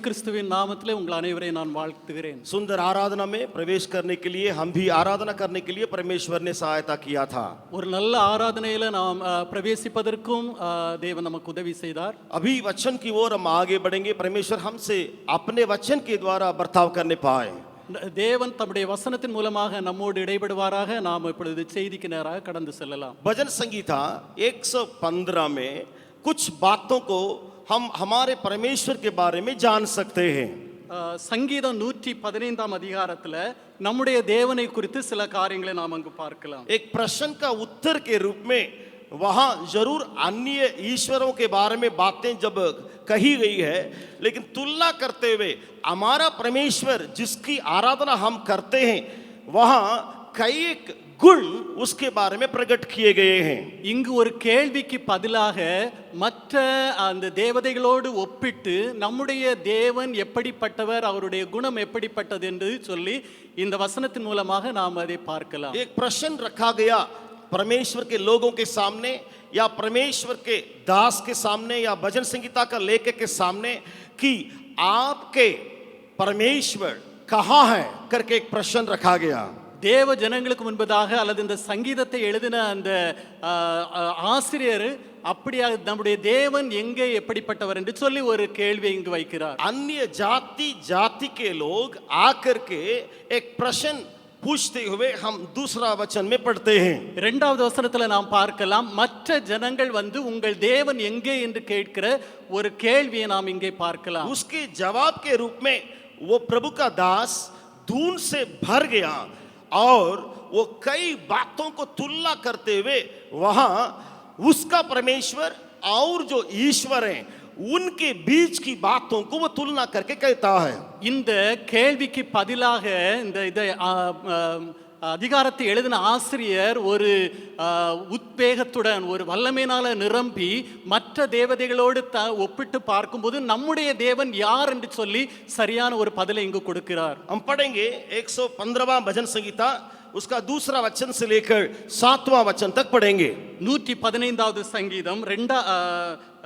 கிறிஸ்துவின் நாமத்திலே உங்கள் அனைவரையும் நான் வாழ்த்துகிறேன். सुंदर आराधना में प्रवेश करने के लिए, हम भी आराधना करने के लिए परमेश्वर ने सहायता किया था. ஒரு நல்ல ஆராதனையில நாம் பிரவேசிப்பதற்கும் தேவன் நமக்கு உதவி செய்தார். अभी वचन की ओर हम आगे बढ़ेंगे. परमेश्वर हमसे अपने वचन के द्वारा बर्ताव करने पाए. தேவன் தம்முடைய வசனத்தின் மூலமாக நம்மோடு இடைபடுவாராக. நாம் இப்பொழுது செய்திக்கு நேராக கடந்து செல்லலாம். भजन संगीता 115 में कुछ बातों को हम हमारे परमेश्वर के बारे में जान सकते हैं. சங்கீதம் 115 அதிகாரத்துல நம்முடைய தேவனை குறித்து சில காரியங்களை நாம் அங்கு பார்க்கலாம். एक प्रश्न का उत्तर के रूप में वहां जरूर अन्य ईश्वरों के बारे में बातें जब कही गई है, लेकिन तुलना करते हुए हमारा परमेश्वर जिसकी आराधना हम करते हैं वहां कई एक गुण उसके बारे में प्रकट किए गए हैं. இங்கு ஒரு கேள்விக்கு பதிலாக மற்ற அந்த தேவதைகளோடு ஒப்பிட்டு நம்முடைய தேவன் எப்படிப்பட்டவர், அவருடைய குணம் எப்படிப்பட்டது என்று சொல்லி இந்த வசனத்தின் மூலமாக நாம் அதை பார்க்கலாம். एक प्रश्न रखा गया परमेश्वर के लोगों के सामने या परमेश्वर के दास के सामने या भजन संगीता का लेखक के सामने कि आपके परमेश्वर कहाँ है करके एक प्रश्न रखा गया. தேவ ஜனங்களுக்கு முன்பதாக அல்லது இந்த சங்கீதத்தை எழுதின அந்த ஆசிரியர் அப்படியா நம்முடைய தேவன் எங்கே எப்படிப்பட்டவர் என்று சொல்லி ஒரு கேள்வி இங்கு வைக்கிறார். अन्य जाति जाति के लोग आकर के एक प्रश्न पूछते हुए हम दूसरा वचन में पढ़ते हैं. இரண்டாவது வசனத்துல நாம் பார்க்கலாம், மற்ற ஜனங்கள் வந்து உங்கள் தேவன் எங்கே என்று கேட்கிற ஒரு கேள்வியை நாம் இங்கே பார்க்கலாம். उसके जवाब के रूप में वो प्रभु का दास धून से भर गया और वो कई बातों को तुलना करते हुए वहां उसका परमेश्वर और जो ईश्वर हैं उनके बीच की बातों को वो तुलना करके कहता है. இந்த கேள்விக்கு பதிலாக இந்த அதிகாரத்தை எழுதின ஆசிரியர் ஒரு உத்வேகத்துடன் ஒரு வல்லமையினால நிரம்பி மற்ற தேவதைகளோடு ஒப்பிட்டு பார்க்கும்போது நம்முடைய தேவன் யார் என்று சொல்லி சரியான ஒரு பதிலை இங்கு கொடுக்கிறார். हम पढ़ेंगे 115वां भजन संगीता उसका दूसरा वचन से लेकर 7वां वचन तक पढ़ेंगे. 115வது சங்கீதம்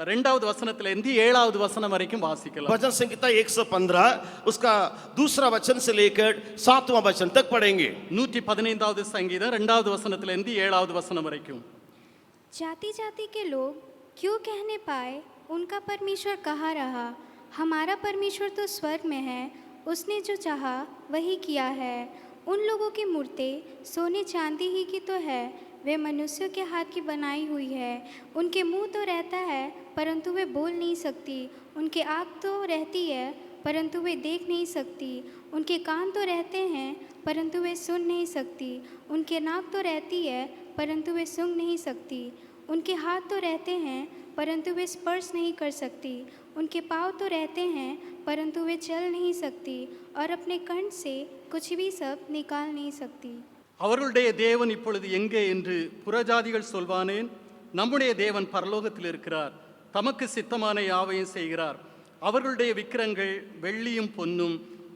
இரண்டாவது வசனத்திலிருந்து 7வது வசனம் வரைக்கும் வாசிக்கலாம். भजन संगीता 115 उसका दूसरा वचन से लेकर 7वां वचन तक पढ़ेंगे. 115வது சங்கீதம் 2வது வசனத்திலிருந்து 7வது வசனம் வரைக்கும். जाति जाति के लोग क्यों कहने पाए उनका परमेश्वर कहाँ रहा? हमारा परमेश्वर तो स्वर्ग में है, उसने जो चाहा वही किया है. उन लोगों की मूर्ति सोने चांदी ही की तो है, वे मनुष्यों के हाथ की बनाई हुई है. उनके मुंह तो रहता है परंतु वे बोल नहीं सकती. उनके आँख तो रहती है परंतु वे देख नहीं सकती. उनके कान तो रहते हैं परंतु वे सुन नहीं सकती. उनके नाक तो रहती है परंतु वे सूंघ नहीं सकती. उनके हाथ तो रहते हैं परंतु वे स्पर्श नहीं कर सकती. उनके पाँव तो रहते हैं परंतु वे चल नहीं सकती और अपने कंठ से कुछ भी सब निकाल नहीं सकती. அவர்களுடைய தேவன் இப்பொழுது எங்கே என்று புறஜாதிகள் சொல்வானேன்? நம்முடைய தேவன் பரலோகத்தில் இருக்கிறார், தமக்கு சித்தமான யாவையும் செய்கிறார். அவர்களுடைய விக்கிரங்கள் வெள்ளியும் பொன்னும்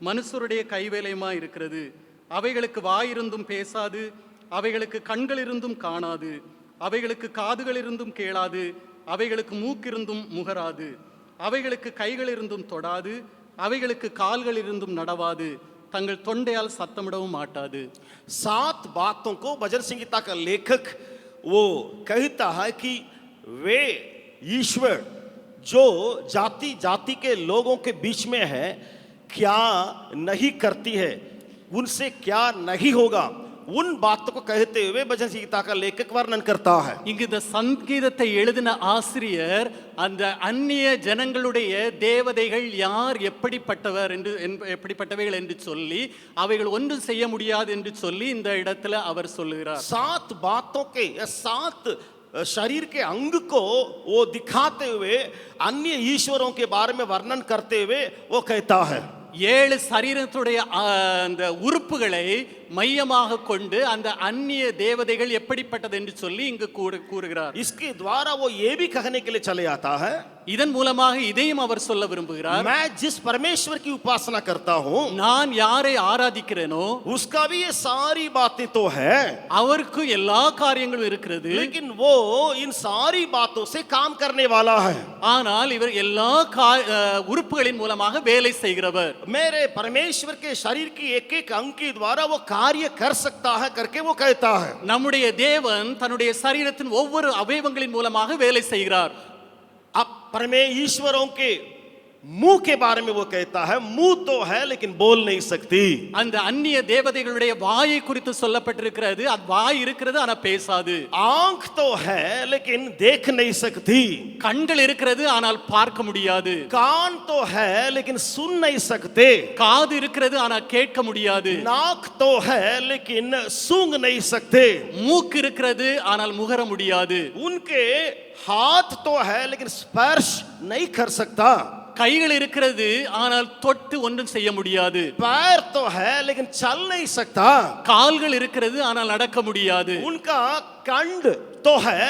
மனுஷருடைய கைவேலையுமா இருக்கிறது. அவைகளுக்கு வாயிருந்தும் பேசாது, அவைகளுக்கு கண்கள் இருந்தும் காணாது, அவைகளுக்கு காதுகள் இருந்தும் கேளாது, அவைகளுக்கு மூக்கிருந்தும் முகராது, அவைகளுக்கு கைகள் இருந்தும் தொடாது, அவைகளுக்கு கால்கள் இருந்தும் நடவாது, தங்கள் தொண்டையால் சத்தமிடவும் மாட்டாது. 7 बातों को भजन संगीता का लेखक वो कहता है कि वे ईश्वर जो जाति जाति के लोगों के बीच में है क्या नहीं करती है, उनसे क्या नहीं होगा, उन बातों को कहते हुए भजन संगीता का लेखक वर्णन करता है. இங்கு இந்த சங்கீதத்தை எழுதின ஆசிரியர் அந்த அந்நிய ஜனங்களுடைய தேவதைகள் யார், எப்படிப்பட்டவர் என்று எப்படிப்பட்டவைகள் என்று சொல்லி அவைகள் ஒன்றும் செய்ய முடியாது என்று சொல்லி இந்த இடத்துல அவர் சொல்லுகிறார். 7 बातों के 7 शरीर के अंग को वो दिखाते हुए अन्य ईश्वरों के बारे में वर्णन करते हुए वो कहता है. 7 சரீரத்துடைய அந்த உறுப்புகளை மையமாக கொண்டு அந்த அந்நிய தேவதைகள் எப்படிப்பட்டது என்று சொல்லி இங்கு கூறுகிறார். इसके द्वारा वो ये भी कहने के लिए चले आता है, இதன் மூலமாக இதையும் அவர் சொல்ல விரும்புகிறார். मैं जिस परमेश्वर की उपासना करता हूँ நான் யாரை ஆராதிக்கிறேனோ उसका भी ये सारी बातें तो है, அவருக்கு எல்லா காரியங்களும் இருக்கிறது. लेकिन वो इन सारी बातों से काम करने वाला है. ஆனால் இவர் எல்லா உறுப்புகளின் மூலமாக வேலை செய்கிறவர். मेरे परमेश्वर के शरीर की एक एक अंग के द्वारा वो कार्य कर सकता है करके वो कहता है. நம்முடைய தேவன் தன்னுடைய சரீரத்தின் ஒவ்வொரு அவயவங்களின் மூலமாக வேலை செய்கிறார். अब परमेश्वरों के मुंह के बारे में वो कहता है, मुंह तो है लेकिन बोल नहीं सकती. அந்த அந்நிய தேவதைகளுடைய வாயை குறித்து சொல்லப்பட்டிருக்கிறது. அது வாய் இருக்கிறது ஆனா பேசாது. आंख तो है लेकिन देख नहीं सकती. கண்கள் இருக்கிறது ஆனால் பார்க்க முடியாது. कान तो है लेकिन सुन नहीं सकते. காது இருக்கிறது ஆனா கேட்க முடியாது. नाक तो है लेकिन सूंघ नहीं सकते. மூக்கு இருக்கிறது ஆனால் முகர முடியாது. उनके हाथ तो है लेकिन स्पर्श नहीं कर सकता. கைகள் இருக்கிறது ஆனால் தொட்டு ஒன்றும் செய்ய முடியாது. पैर तो है लेकिन चल नहीं सकता. கால்கள் இருக்கிறது ஆனால் நடக்க முடியாது. उनका कंठ तो है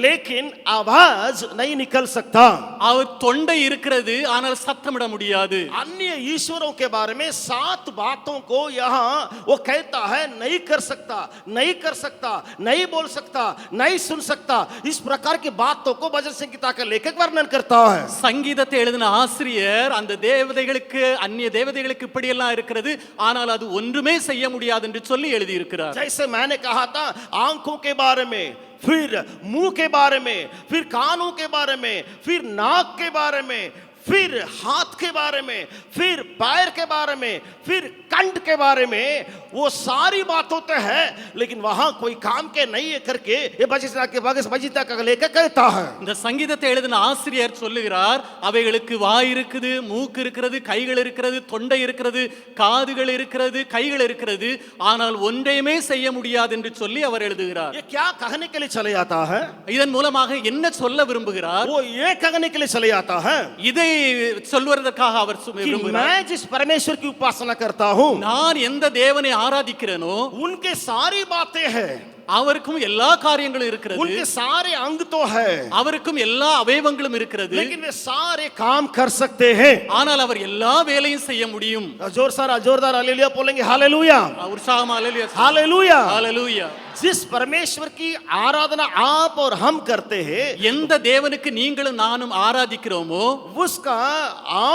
लेकिन आवाज नहीं निकल सकता. அவர் தொண்டை இருக்கிறது ஆனால் சத்தமிட முடியாது. अन्य ईश्वरों के बारे में 7 बातों को यहाँ वो कहता है, नहीं कर सकता, नहीं कर सकता, नहीं बोल सकता, नहीं सुन सकता. इस प्रकार की बातों को भजन संहिता का लेखक वर्णन करता है. சங்கீதத்தை எழுதின ஆசிரியர் அந்த தேவதைகளுக்கு அந்நிய தேவதைகளுக்கு இப்படியெல்லாம் இருக்கிறது ஆனால் அது ஒன்றுமே செய்ய முடியாது என்று சொல்லி எழுதி இருக்கிறார். जैसे मैंने कहा था, आंखों के बारे में, फिर मुंह के बारे में, फिर कानों के बारे में, फिर नाक के बारे में, फिर हाथ के बारे में, फिर पैर के बारे में, फिर कंठ के बारे में, वो सारी बातों तो है लेकिन वहां कोई काम के नहीं है करके ये भजन का लेखक कहता है. இந்த சங்கீதத்தை எழுதின ஆசிரியர் சொல்லுகிறார், அவைகளுக்கு வாய் இருக்குது, மூக்கு இருக்கிறது, கைகள் இருக்கிறது, தொண்டை இருக்கிறது, காதுகள் இருக்கிறது, கைகள் இருக்கிறது, ஆனால் ஒன்றையுமே செய்ய முடியாது என்று சொல்லி அவர் எழுதுகிறார். ये क्या कहने के लिए चले आता है? இதன் மூலமாக என்ன சொல்ல விரும்புகிறார்? वो ये कहने के लिए चले आता है இதை சொல்வதற்காக அவர் कि விரும்புகிறார். मैं जिस परमेश्वर की उपासना करता हूं நான் எந்த தேவனை ஆராதிக்கிறேனோ उनके सारी बातें हैं, அவருக்கும் எல்லா காரியங்களும் இருக்கிறது. उनके सारे अंग तो है அவருக்கும் எல்லா அவயவங்களும் இருக்கிறது. लेकिन वे सारे काम कर सकते हैं. ஆனால் அவர் எல்லா வேலையும் செய்ய முடியும். जोरदार हालेलुया बोलेंगे. हालेलुया, உற்சாகமா அல்லேலூயா. हालेलुया. ஹalleluya. जिस परमेश्वर की आराधना आप और हम करते हैं, எந்த தேவனுக்கு நீங்களும் நானும் ஆராதிக்கிறோமோ उसका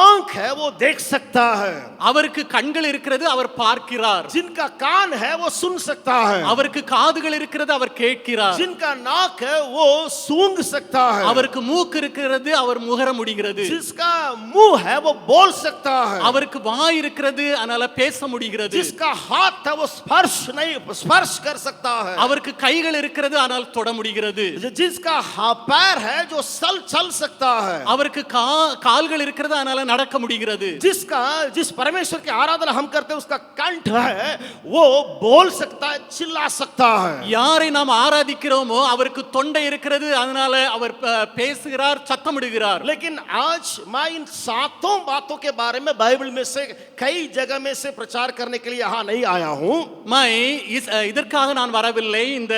आंख है वो देख सकता है, அவருக்கு கண்கள் இருக்கிறது, அவர் பார்க்கிறார். जिनका कान है वो सुन सकता है, அவருக்கு காதுகள் இருக்கிறது, அவர் கேட்கிறார். जिनका नाक है वो सूंघ सकता है, அவருக்கு மூக்கு இருக்கிறது, அவர் முகர முடிகிறது. जिसका मुंह है वो बोल सकता है, அவருக்கு வாய் இருக்கிறது, அதனால பேச முடிகிறது. जिसका हाथ है वो स्पर्श कर सकता है, அவருக்கு கைகள் இருக்கிறது, ஆனால் தொட முடிகிறது. जिसका पैर है जो चल सकता है, அவருக்கு கால்கள் இருக்கிறது, அதனால நடக்க முடிகிறது. जिस परमेश्वर की आराधना हम करते हैं उसका कंठ है वो बोल सकता है, चिल्ला सकता है. யாரை நாம் ஆராதிக்கிறோமோ அவருக்கு தொண்டை இருக்கிறது, அதனால அவர் பேசுகிறார், சத்தமிடுகிறார். लेकिन आज मैं इन 7 बातों के बारे में बाइबल में से कई जगह में से प्रचार करने के लिए यहाँ नहीं आया हूँ. இதற்காக நான் வரவில்லை, இந்த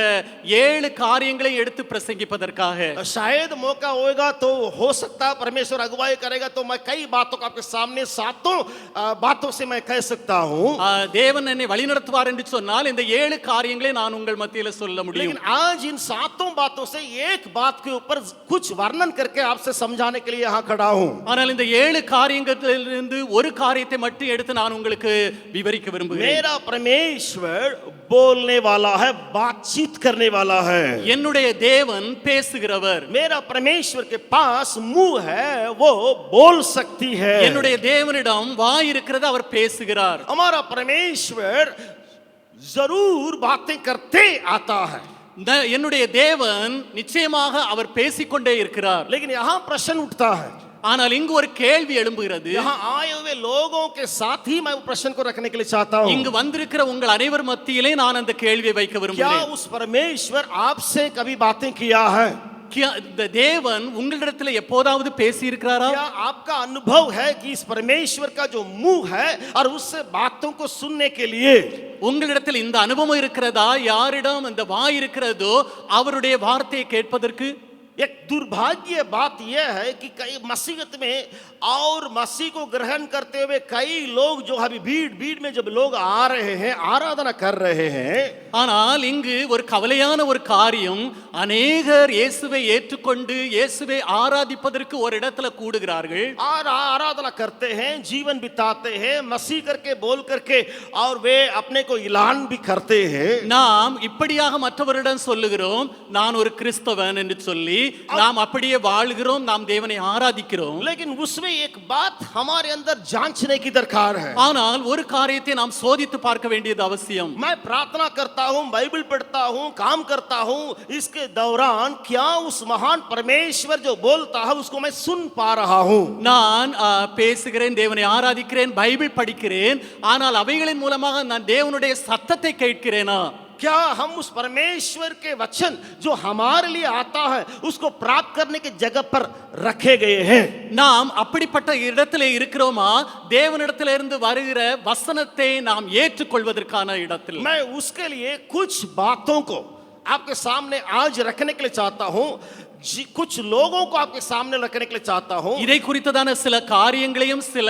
7 காரியங்களை எடுத்து பிரசங்கிப்பதற்காக. शायद मौका होगा तो हो सकता है परमेश्वर अगुवाई करेगा तो मैं कई बातों को आपके सामने 7 बातों से मैं कह सकता हूँ. தேவன் என்னை வழிநடத்துவார் என்று சொன்னால் இந்த 7 காரியங்களை நான் உங்கள் மத்தியில சொல்ல முடியும். लेकिन आज इन 7 बातों से एक बात के ऊपर कुछ वर्णन करके आपसे समझाने के लिए यहाँ खड़ा हूँ. ஆனால் இந்த 7 காரியங்களிலிருந்து ஒரு காரியத்தை மட்டும் எடுத்து நான் உங்களுக்கு விவரிக்க விரும்புகிறேன். मेरा परमेश्वर बोलने वाला है, बातचीत करने वाला है. என்னுடைய தேவன் பேசுகிறவர். मेरा परमेश्वर के पास मुंह है वो बोल सकती है. என்னுடைய தேவனிடம் வாய் இருக்கிறது, அவர் பேசுகிறார். हमारा परमेश्वर जरूर बातें करते आता है, என்னுடைய தேவன் நிச்சயமாக அவர் பேசிக்கொண்டே இருக்கிறார். लेकिन यहाँ प्रश्न उठता है, ஆனால் இங்கு ஒரு கேள்வி எழும்புகிறது. यहाँ आए हुए लोगों के साथ ही मैं प्रश्न को रखने के लिए चाहता हूँ. இங்கு வந்திருக்கிற உங்கள் அனைவர் மத்தியிலே நான் அந்த கேள்வியை வைக்க क्या விரும்புகிறேன். उस परमेश्वर आपसे कभी बातें किया है? இந்த தேவன் உங்களிடத்தில் எப்போதாவது பேசி இருக்கிறாரா? क्या आपका अनुभव है कि इस परमेश्वर का जो मुंह है और उससे बातों को सुनने के लिए உங்களிடத்தில் இந்த அனுபவம் இருக்கிறதா? யாரிடம் இந்த வாய் இருக்கிறதோ அவருடைய வார்த்தையை கேட்பதற்கு? एक दुर्भाग्य बात यह है कि कई मसीहत में और मसीह को ग्रहण करते हुए कई लोग जो अभी भीड़ भीड़ में जब लोग आ रहे हैं आराधना कर रहे हैं, ஆனால் இங்கு ஒரு கவலையான ஒரு காரியம், அநேகர் இயேசுவை ஏற்றுக்கொண்டு இயேசுவை ஆராதிப்பதற்கு ஒரு இடத்துல கூடுகிறார்கள். और आराधना करते हैं, जीवन बिताते हैं मसीह करके बोल करके, और वे अपने को ऐलान भी करते हैं. நாம் இப்படியாக மற்றவரிடம் சொல்லுகிறோம், நான் ஒரு கிறிஸ்தவன் என்று சொல்லி நாம் அப்படியே வாழ்கிறோம், நாம் தேவனை ஆராதிக்கிறோம். लेकिन उसमें एक बात हमारे अंदर जांचने की दरकार है. ஆனால் ஒரு காரியத்தை நாம் சோதித்து பார்க்க வேண்டியது அவசியம். मैं प्रार्थना करता हूं, बाइबल पढ़ता हूं, काम करता हूं, इसके दौरान क्या उस महान परमेश्वर जो बोलता है उसको मैं सुन पा रहा हूं? நான் பேசுகிறேன், தேவனை ஆராதிக்கிறேன், பைபிள் படிக்கிறேன், ஆனால் அவைகளின் மூலமாக நான் தேவனுடைய சத்தத்தை கேட்கிறேனா? क्या हम उस परमेश्वर के वचन जो हमारे लिए आता है उसको प्राप्त करने की जगह पर रखे गए हैं? நாம் அப்படிப்பட்ட இடத்திலே இருக்கிறோமா? தேவனிடத்திலிருந்து வருகிற வசனத்தை நாம் ஏற்றுக்கொள்வதற்கான இடத்தில். मैं उसके लिए कुछ बातों को आपके सामने आज रखने के लिए चाहता हूं, कुछ लोगों को आपके सामने रखने के लिए चाहता हूं இதை குறித்ததான சில காரியங்களையும் சில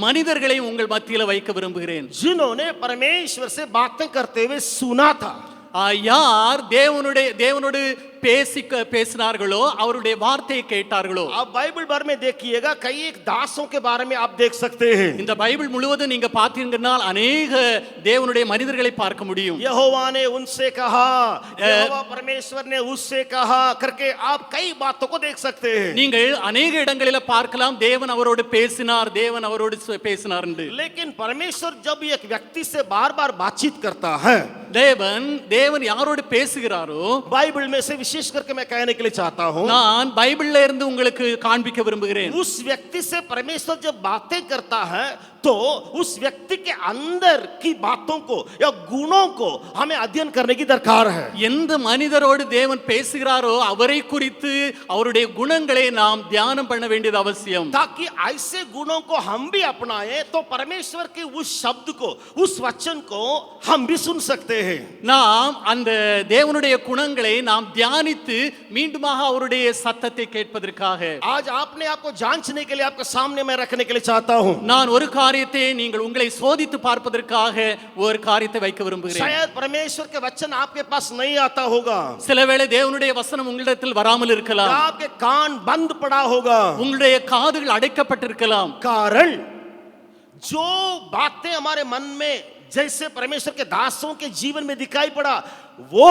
மனிதர்களையும் உங்கள் மத்தியில வைக்க விரும்புகிறேன். जिन्होंने परमेश्वर से बातें करते हुए सुना था. யார் தேவனோடு பேசினார்களோ, அவருடைய வார்த்தையை கேட்டார்களோ. आप बाइबल भर में देखिएगा, कई एक दासों के बारे में आप देख सकते हैं. இந்த பைபிள் முழுவதும் நீங்க பார்த்தீங்கன்னா अनेक தேவனுடைய மனிதர்களை பார்க்க முடியும். यहोवा ने उनसे कहा, यहोवा परमेश्वर ने उससे कहा करके आप कई बातों को देख सकते हैं. நீங்கள் अनेक இடங்களில பார்க்கலாம், தேவன் அவரோடு பேசினார், தேவன் அவரோடு பேசினார் என்று. लेकिन परमेश्वर जब एक व्यक्ति से बार-बार बातचीत करता है, தேவன் யாரோடு பேசுகிறாரோ, बाइबल में से विशेष करके मैं कहने के लिए चाहता हूं, நான் பைபிள்ல இருந்து உங்களுக்கு காண்பிக்க விரும்புகிறேன். उस व्यक्ति से परमेश्वर जब बातें करता है तो उस व्यक्ति के अंदर की बातों को या गुणों को हमें अध्ययन करने की दरकार है. எந்த மனிதரோடு தேவன் பேசுகிறாரோ அவரை குறித்து அவருடைய குணங்களை நாம் தியானம் பண்ண வேண்டியது அவசியம். ताकि ऐसे गुणों को हम भी अपनाएं तो परमेश्वर के उस शब्द को, उस वचन को हम भी सुन सकते हैं. நாம் அந்த தேவனுடைய குணங்களை நாம் தியானித்து மீண்டுமாக அவருடைய சத்தத்தை கேட்பதற்காக आज आपने आपको जांचने के लिए आपके सामने मैं रखने के लिए चाहता हूं. நான் ஒரு காரியத்தை நீங்கள் உங்களை சோதித்து பார்ப்பதற்காக ஒரு காரியத்தை வைக்க விரும்புகிறேன். शायद परमेश्वर के वचन आपके पास नहीं आता होगा, சிலவேளை தேவனுடைய வசனம் உங்களிடத்தில் வராமல் இருக்கலாம், आपके कान बंद पड़ा होगा, உங்களுடைய காதுகள் அடைக்கப்பட்டிருக்கலாம். कारण जो बातें हमारे मन में जैसे परमेश्वर के दासों के जीवन में दिखाई पड़ा वो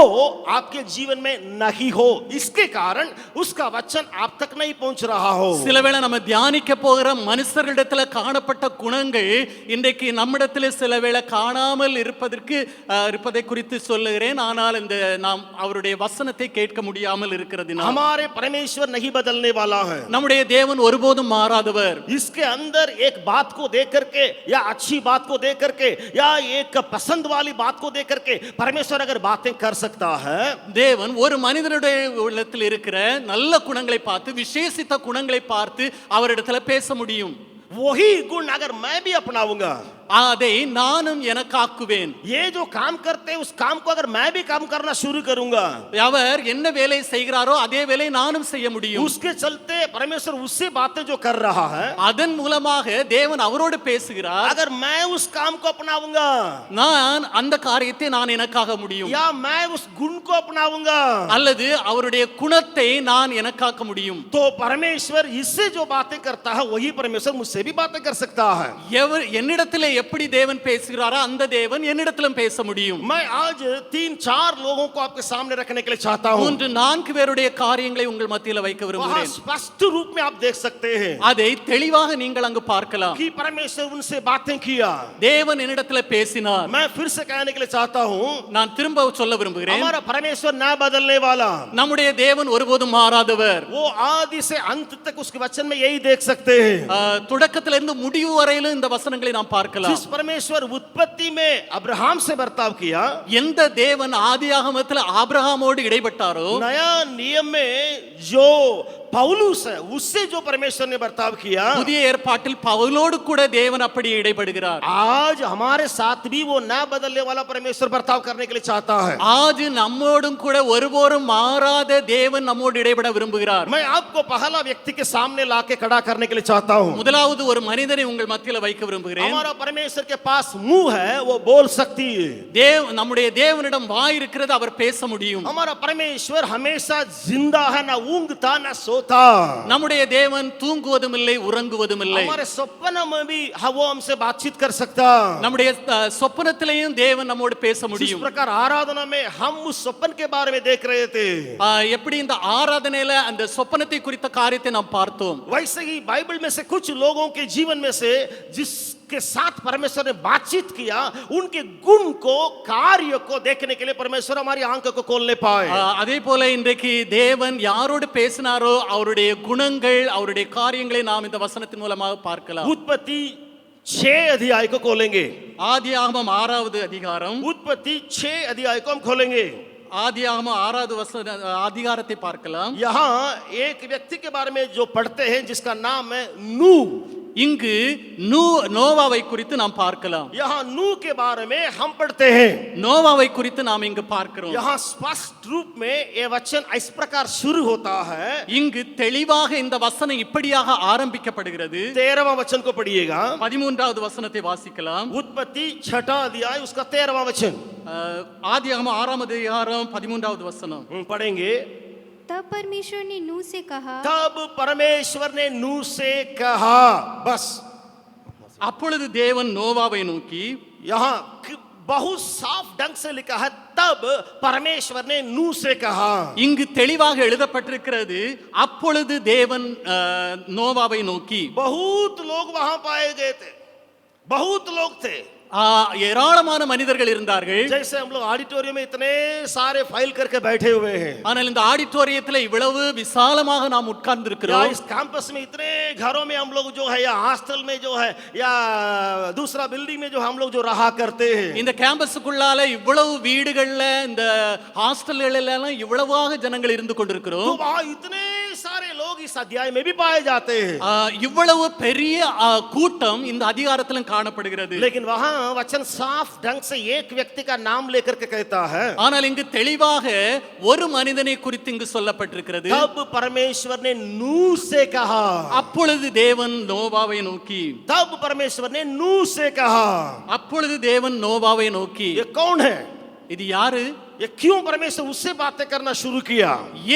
आपके जीवन में नहीं हो, इसके कारण उसका वचन आप तक नहीं पहुंच रहा हो. சிலவேளை நம்ம தியானிக்க போகிற மனுஷர்களிடத்துல காணப்பட்ட குணங்கள் இன்றைக்கு நம்மிடத்தில் சிலவேளை காணாமல் இருப்பதை குறித்து சொல்லுகிறேன். ஆனால் இந்த நாம் அவருடைய வசனத்தை கேட்க முடியாமல் இருக்கிறதுனால हमारे परमेश्वर नहीं बदलने वाला है. நம்முடைய தேவன் ஒருபோதும் மாறாதவர். इसके अंदर एक बात को देख करके या अच्छी बात को देख करके या एक पसंद वाली बात को देख करके परमेश्वर अगर बातें कर सकता है, தேவன் ஒரு மனிதனுடைய உள்ளத்தில் இருக்கிற நல்ல குணங்களை பார்த்து, விசேஷித்த குணங்களை பார்த்து அவரிடத்துல பேச முடியும். वही गुण अगर मैं भी अपनाऊंगा, அதை நானும் எனக்காக்குவேன். ये जो काम करते हैं उस काम को अगर मैं भी काम करना शुरू करूंगा, அவர் என்ன வேலை செய்கிறாரோ அதே வேலை நானும் செய்ய முடியும். उसके चलते परमेश्वर उससे बातें जो कर रहा है, அதன் மூலமாக தேவன் அவரோடு பேசுகிறார். अगर मैं उस काम को अपनाऊंगा நான் அந்த காரியத்தை நான் எனக்காக முடியும், या मैं उस गुण को अपनाऊंगा, அல்லது அவருடைய குணத்தை நான் எனக்காக்க முடியும். तो परमेश्वर इससे जो बातें करता है वही परमेश्वर मुझसे भी बातें कर सकता है. என்னிடத்திலே எப்படி தேவன் பேசுகிறாரோ அந்த தேவன் என்னிடத்திலும் பேச முடியும். मैं आज 3-4 लोगों को आपके सामने रखने के लिए चाहता हूं. 3-4 பேருடைய காரியங்களை உங்கள் மத்தியில வைக்க वहां விரும்புகிறேன். स्पष्ट रूप में आप देख सकते हैं அதை தெளிவாக நீங்கள் அங்கு பார்க்கலாம். कि परमेश्वर उनसे बातें किया. தேவன் என்னிடத்தில பேசினார். मैं फिर से कहने के लिए चाहता हूं, நான் திரும்ப சொல்ல விரும்புகிறேன், हमारा परमेश्वर ना बदलने वाला, நம்முடைய தேவன் ஒருபோதும் மாறாதவர். वो आदि से अंत तक उसके वचन में यही देख सकते हैं. தொடக்கத்திலிருந்து முடிவு வரையிலும் இந்த வசனங்களை நாம் பார்க்கலாம். பார்க்கலாம். जिस परमेश्वर उत्पत्ति में अब्राहम से बर्ताव किया, எந்த தேவன் ஆதியாகமத்தில் ஆபிரகாமோடு இடைப்பட்டாரோ, नया नियम में जो पौलुस है उससे जो परमेश्वर ने बर्ताव किया, புதிய ஏற்பாட்டில் பவுலோடு கூட தேவன் அப்படியே இடைப்படுகிறார். आज हमारे साथ भी वो ना बदलने वाला परमेश्वर बर्ताव करने के लिए चाहता है. आज நம்மோடும் கூட ஒருபோதும் மாறாத தேவன் நம்மோடு இடைப்பட விரும்புகிறார். मैं आपको पहला व्यक्ति के सामने लाके खड़ा करने के लिए चाहता हूँ. முதலாவது ஒரு மனிதனை உங்கள் மத்தியில வைக்க விரும்புகிறேன். हमारा परमेश्वर के पास मुंह है, वो बोल सकती है. நம்முடைய தேவனிடம் வாய் இருக்கிறது, அவர் பேச முடியும். हमारा परमेश्वर हमेशा जिंदा है, ना ऊँगता ना सोता. நம்முடைய தேவன் தூங்குவதும் இல்லை, உறங்குவதும் இல்லை. हमारे सपन में भी वो हमसे बातचीत कर सकता. நம்முடைய சொப்பனத்திலேயும் தேவன் நம்மோடு பேச जिस முடியும். प्रकार आराधना में हम उस सपन के बारे में देख रहे थे, எப்படி இந்த ஆராதனையில அந்த சொப்பனத்தை குறித்த காரியத்தை நாம் பார்த்தோம், वैसे ही बाइबल में से कुछ लोगों के जीवन में से जिसके साथ परमेश्वर ने बातचीत किया, उनके गुण को, कार्य को देखने के लिए परमेश्वर हमारी आंख को खोलने पाए. அதே போல இன்றைக்கு தேவன் யாரோடு பேசினாரோ அவருடைய குணங்கள், அவருடைய காரியங்களை நாம் இந்த வசனத்தின் மூலமாக பார்க்கலாம். उत्पत्ति 6 अध्याय को खोलेंगे. ஆதியாகமம் 6வது அதிகாரம், उत्पत्ति 6 अध्याय को हम खोलेंगे. ஆதியாகமம் 6வது அதிகாரத்தை பார்க்கலாம். यहाँ एक व्यक्ति के बारे में जो पढ़ते हैं जिसका नाम है नू. இங்கு நோவாவை குறித்து நாம் பார்க்கலாம். यहाँ नू के बारे में हम पढ़ते हैं. நோவாவை குறித்து நாம் இங்கு பார்க்கிறோம். यहाँ स्पष्ट रूप में ये वचन इस प्रकार शुरू होता है. இங்கு தெளிவாக இந்த வசனம் இப்படியாக ஆரம்பிக்கப்படுகிறது. 13वां वचन को पढ़िएगा. 13வது வசனத்தை வாசிக்கலாம். उत्पत्ति 6 अध्याय उसका 13वां वचन ஆதியாகமம் 6வது அதிகாரம் 13வது வசனம் पढ़ेंगे. तब परमेश्वर ने नूह से कहा, तब परमेश्वर ने नू से कहा. बस அப்பொழுது தேவன் நோவாவை நோக்கி, यहाँ बहुत साफ ढंग से लिखा है, तब परमेश्वर ने नू से कहा. இங்கு தெளிவாக எழுதப்பட்டிருக்கிறது, அப்பொழுது தேவன் நோவாவை நோக்கி. बहुत लोग वहां पाए गए थे, बहुत लोग थे. ஏராளமான மனிதர்கள் இருந்தார்கள். जैसे हम लोग ऑडिटोरियम में इतने सारे फाइल करके बैठे हुए हैं, ஆனால் இந்த ஆடிட்டோரியத்தில் இவ்வளவு விசாலமாக நாம் உட்கார்ந்து या இருக்கிறோம். इस कैंपस में इतने घरों में हम लोग जो है, या हॉस्टल में जो है, या दूसरा बिल्डिंग में जो हम लोग जो रहा करते हैं, இந்த கேம்பஸுக்குள்ளால இவ்வளவு வீடுகள்ல, இந்த ஹாஸ்டல்கள் எல்லாம் இவ்வளவாக ஜனங்கள் இருந்து तो கொண்டிருக்கிறோம். वहां इतने सारे लोग इस अध्याय में भी पाए जाते हैं. இவ்வளவு பெரிய கூட்டம் இந்த அதிகாரத்திலும் காணப்படுகிறது. लेकिन वहां वचन साफ ढंग से एक व्यक्ति का नाम लेकर के कहता है. ஆனால் இங்கு தெளிவாக ஒரு மனிதனை குறித்து இங்கு சொல்லப்பட்டிருக்கிறது. तब परमेश्वर ने नू से कहा. அப்பொழுது தேவன் நோவாவை நோக்கி. तब परमेश्वर ने नू से कहा. அப்பொழுது தேவன் நோவாவை நோக்கி. ये कौन है? இது யாரு? ये क्यों परमेश्वर उससे बातें करना शुरू किया?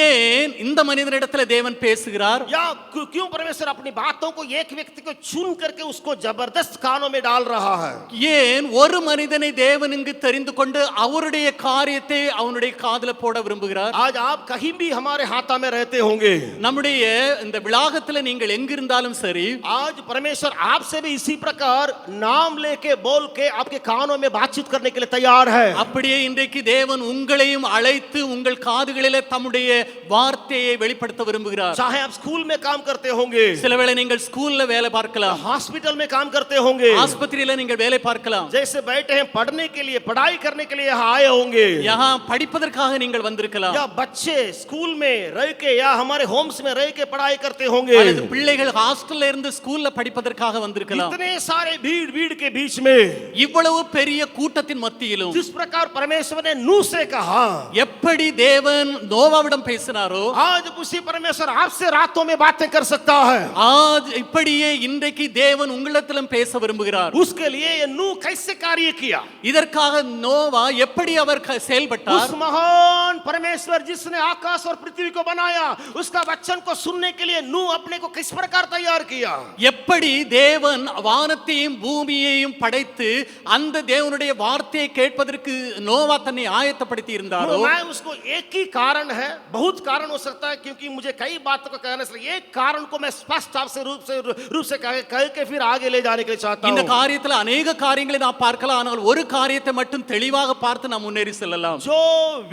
ஏன் இந்த மனிதனிடத்துல தேவன் பேசுகிறார்? या क्यों परमेश्वर अपनी बातों को एक व्यक्ति को चुन करके उसको जबरदस्त कानों में डाल रहा है? ஏன் ஒரு மனிதனை தேவன் இங்கு தெரிந்து கொண்டு அவருடைய காரியத்தை அவனுடைய காதுல போட விரும்புகிறார்? आज आप कहीं भी हमारे हाथा में रहते होंगे, நம்முடைய இந்த விளாகத்துல நீங்கள் எங்கிருந்தாலும் சரி, आज परमेश्वर आपसे भी इसी प्रकार नाम लेके बोल के आपके कानों में बातचीत करने के लिए तैयार है. அப்படியே இன்றைக்கு தேவன் உங்களையும் அழைத்து உங்கள் காதுகளிலே தம்முடைய வார்த்தையை வெளிப்படுத்த விரும்புகிறார். चाहे आप स्कूल में काम करते होंगे, சிலவேளை நீங்கள் ஸ்கூல்ல வேலை பார்க்கலாம், हॉस्पिटल में काम करते होंगे, ஆஸ்பத்திரியில நீங்கள் வேலை பார்க்கலாம், जैसे बैठे हैं पढ़ने के लिए, पढ़ाई करने के लिए यहाँ आए होंगे, यहाँ படிப்பதற்காக நீங்கள் வந்திருக்கலாம், या बच्चे स्कूल में रह के या हमारे होम्स में रह के पढ़ाई करते होंगे, அல்லது பிள்ளைகள் ஹாஸ்டல்ல இருந்து ஸ்கூல்ல படிப்பதற்காக வந்திருக்கலாம். इतने सारे भीड़ के बीच में இவ்வளவு பெரிய கூட்டத்தின் மத்தியிலும் जिस प्रकार परमेश्वर ने नूह से कहा, எப்படி தேவன் நோவாவிடம் பேசினாரோ, आज उसी परमेश्वर आपसे रातों में बातें कर सकता है. आज இப்படியே இன்றைக்கு தேவன் உங்களிடத்திலும் பேச விரும்புகிறார். उसके लिए ये नूह कैसे कार्य किया? இதற்காக நோவா எப்படி அவர் செயல்பட்டார்? उस महान परमेश्वर जिसने आकाश और पृथ्वी को बनाया, उसका वचन को सुनने के लिए नूह अपने को किस प्रकार तैयार किया? எப்படி தேவன் வானத்தையும் பூமியையும் படைத்து அந்த தேவனுடைய வார்த்தையை கேட்பதற்கு नोवा तन्ने आयत्तपड़ती இருந்தாரோ, मैं उसको एक ही कारण है, बहुत कारण हो सकता है, क्योंकि मुझे कई बातों को कहने से एक कारण को मैं स्पष्ट आपसे रूप से कह के फिर आगे ले जाने के लिए चाहता இந்த हूं. காரியத்துல अनेक காரியங்களை நாம் பார்க்கலாம், ஆனால் ஒரு காரியத்தை மட்டும் தெளிவாக பார்த்து நாம் முன்னேறி செல்லலாம். जो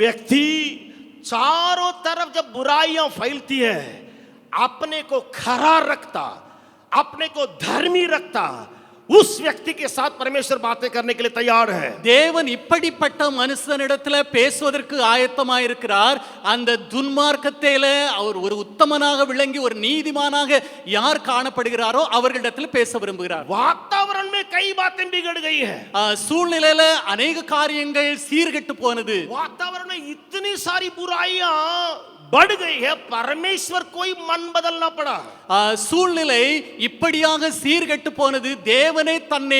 व्यक्ति चारों तरफ जब बुराइयां फैलती है, अपने को खरा रखता, अपने को धर्मी रखता, उस व्यक्ति के साथ परमेश्वर बातें करने के लिए तैयार है। தேவன் இப்படிப்பட்ட மனுஷனிடத்துல பேசுவதற்கு ஆயத்தமாயிருக்கிறார். அந்த துன்மார்க்கத்தில அவர் ஒரு உத்தமனாக விளங்கி ஒரு நீதிமானாக யார் காணப்படுகிறாரோ அவர்களிடத்துல பேச விரும்புகிறார். वातावरण में कई बातें बिगड़ गई है। சூழ்நிலையில अनेक காரியங்கள் சீர்கெட்டு போனது. वातावरण में इतनी सारी बुराइयां बढ़ गई है, परमेश्वर कोई मन बदलना पड़ा। சூழ்நிலை இப்படியாக சீர்கெட்டு போனது. தேவனே தன்னை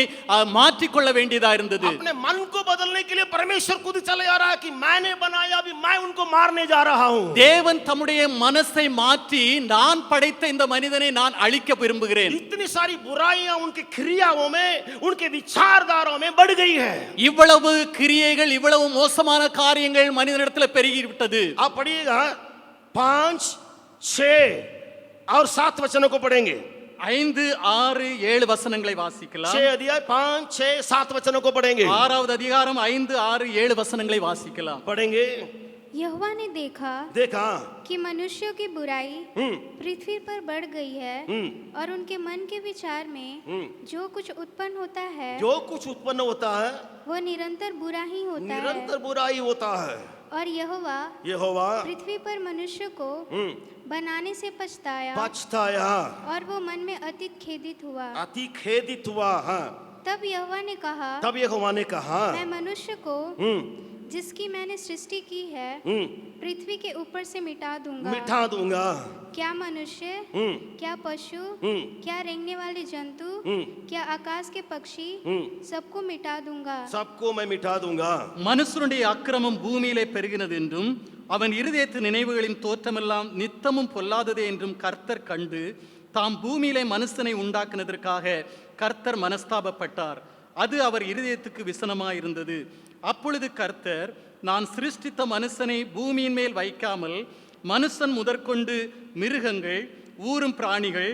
மாற்றிக்கொள்ள வேண்டியதா இருந்தது. अपने मन को बदलने के लिए परमेश्वर खुद चले आ रहा है कि मैंने बनाया, अभी मैं उनको मारने जा रहा हूं। தேவன் தம்முடைய மனசை மாற்றி நான் படைத்த இந்த மனிதனை நான் அழிக்க விரும்புகிறேன். इतनी सारी बुराइयां उनके क्रियाओं में, उनके विचारधाराओं में बढ़ गई है। இவ்வளவு கிரியைகள், இவ்வளவு மோசமான காரியங்கள் மனிதனிடத்துல பெருகி விட்டது. आप पढ़िएगा 5, 6 और 7 वचनों को पढ़ेंगे। 5, 6, 7 வசனங்களை வாசிக்கலாம். 6 अध्याय 5, 6, 7 वचनों को पढ़ेंगे। 6வது அதிகாரம் 5, 6, 7 வசனங்களை வாசிக்கலாம். पढ़ेंगे। यहोवा ने देखा कि मनुष्यों की बुराई पृथ्वी पर बढ़ गई है और उनके मन के विचार में जो कुछ उत्पन्न होता है, जो कुछ उत्पन्न होता है वो निरंतर बुरा ही होता है। निरंतर बुरा ही होता है। और यहोवा पृथ्वी पर मनुष्य को बनाने से पछताया और वो मन में अति खेदित हुआ। हाँ। तब यहोवा ने कहा मैं मनुष्य को जिसकी मैंने सृष्टि की है पृथ्वी के ऊपर से मिटा दूंगा। क्या मनुष्य, क्या पशु, क्या रेंगने वाले जंतु, क्या आकाश के पक्षी, सबको मिटा दूंगा। सबको मैं मिटा दूंगा। மனுஷனுடைய அக்கிரமம் பூமியிலே பெருகினது என்றும் அவன் இருதயத்து நினைவுகளின் தோற்றமெல்லாம் நித்தமும் பொல்லாததே என்றும் கர்த்தர் கண்டு தாம் பூமியிலே மனுஷனை உண்டாக்குனதற்காக கர்த்தர் மனஸ்தாபப்பட்டார். அது அவர் இருதயத்துக்கு விசனமாயிருந்தது. அப்பொழுது கர்த்தர், நான் சிருஷ்டித்த மனுஷனை பூமியின் மேல் வைக்காமல் மனுஷன் முதற்கொண்டு மிருகங்கள், ஊரும் பிராணிகள்,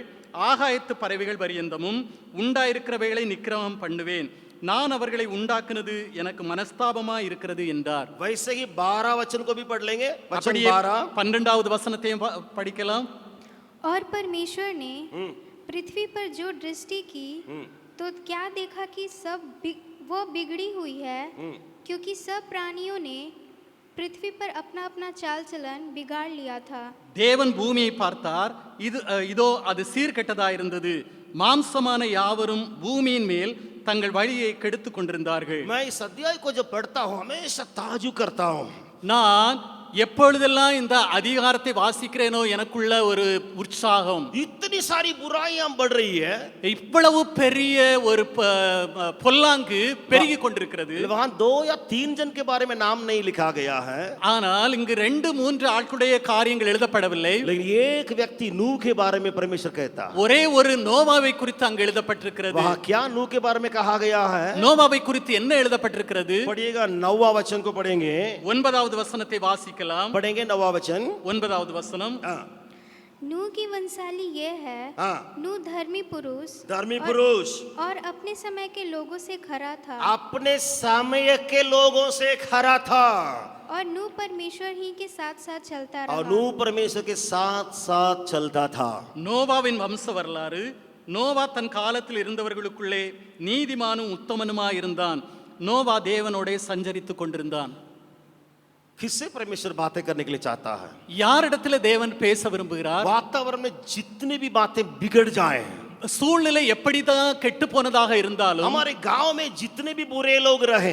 ஆகாயத்து பறவைகள் பரியந்தமும் உண்டாயிருக்கிறவைகளை நிக்கிரமம் பண்ணுவேன். நான் அவர்களை உண்டாக்குனது எனக்கு மனஸ்தாபமா இருக்கிறது என்றார். वैसे ही 12 वचन को भी पढ़ लेंगे। वचन 12 12வது வசனத்தையும் படிக்கலாம். और परमेश्वर ने पृथ्वी पर जो दृष्टि की तो क्या देखा कि वो बिगड़ी हुई है, क्योंकि सब प्राणियों ने पृथ्वी पर अपना अपना चाल चलन बिगाड़ लिया था। தேவன் பூமியை பார்த்தார், இதோ அது சீர்கெட்டதா இருந்தது. மாம்சமான யாவரும் பூமியின் மேல் தங்கள் வழியை கெடுத்துக் கொண்டிருந்தார்கள். मैं इस अध्याय को जब पढ़ता हूं हमेशा ताज्जुब करता हूं। நான் எப்பொழுதெல்லாம் இந்த அதிகாரத்தை வாசிக்கிறேனோ எனக்குள்ள ஒரு உற்சாகம். इतनी सारी बुराइयां बढ़ रही है, இவ்வளவு பெரிய ஒரு பொல்லாங்கு பெருகி கொண்டிருக்கிறது. वहां 2 या 3 जन के बारे में नाम नहीं लिखा गया है, ஆனால் இங்கு 2, 3 ஆட்களுடைய காரியங்கள் எழுதப்படவில்லை. लेकिन एक व्यक्ति नूह के बारे में परमेश्वर कहता है। ஒரே ஒரு நோவாவை குறித்து அங்கு எழுதப்பட்டிருக்கிறது. वहां क्या नूह के बारे में कहा गया है? நோவாவை குறித்து என்ன எழுதப்பட்டிருக்கிறது? पढ़िएगा 9वां वचन को पढ़ेंगे। 9வது வசனத்தை வாசிக்கலாம். पढ़ेंगे 9वां वचन। 9வது வசனம். नूह की वंशाली ये है, नूह धर्मी पुरुष और अपने समय के लोगों से खरा था। अपने समय के लोगों से खरा था। और नूह परमेश्वर ही के साथ साथ चलता रहा। और नूह परमेश्वर के साथ साथ चलता था। நோவாவின் வம்ச வரலாறு. நோவா தன் காலத்தில் இருந்தவர்களுக்குள்ளே நீதிமானும் உத்தமனுமாய் இருந்தான். நோவா தேவனோட சஞ்சரித்துக் கொண்டிருந்தான். किससे परमेश्वर बातें करने के लिए चाहता है? யாரிடத்துல தேவன் பேச விரும்புகிறார்? वातावरण में जितनी भी बातें बिगड़ जाएं, சூழ்நிலை எப்படிதான் கெட்டு போனதாக இருந்தாலும், हमारे गांव में जितने भी बुरे लोग रहे,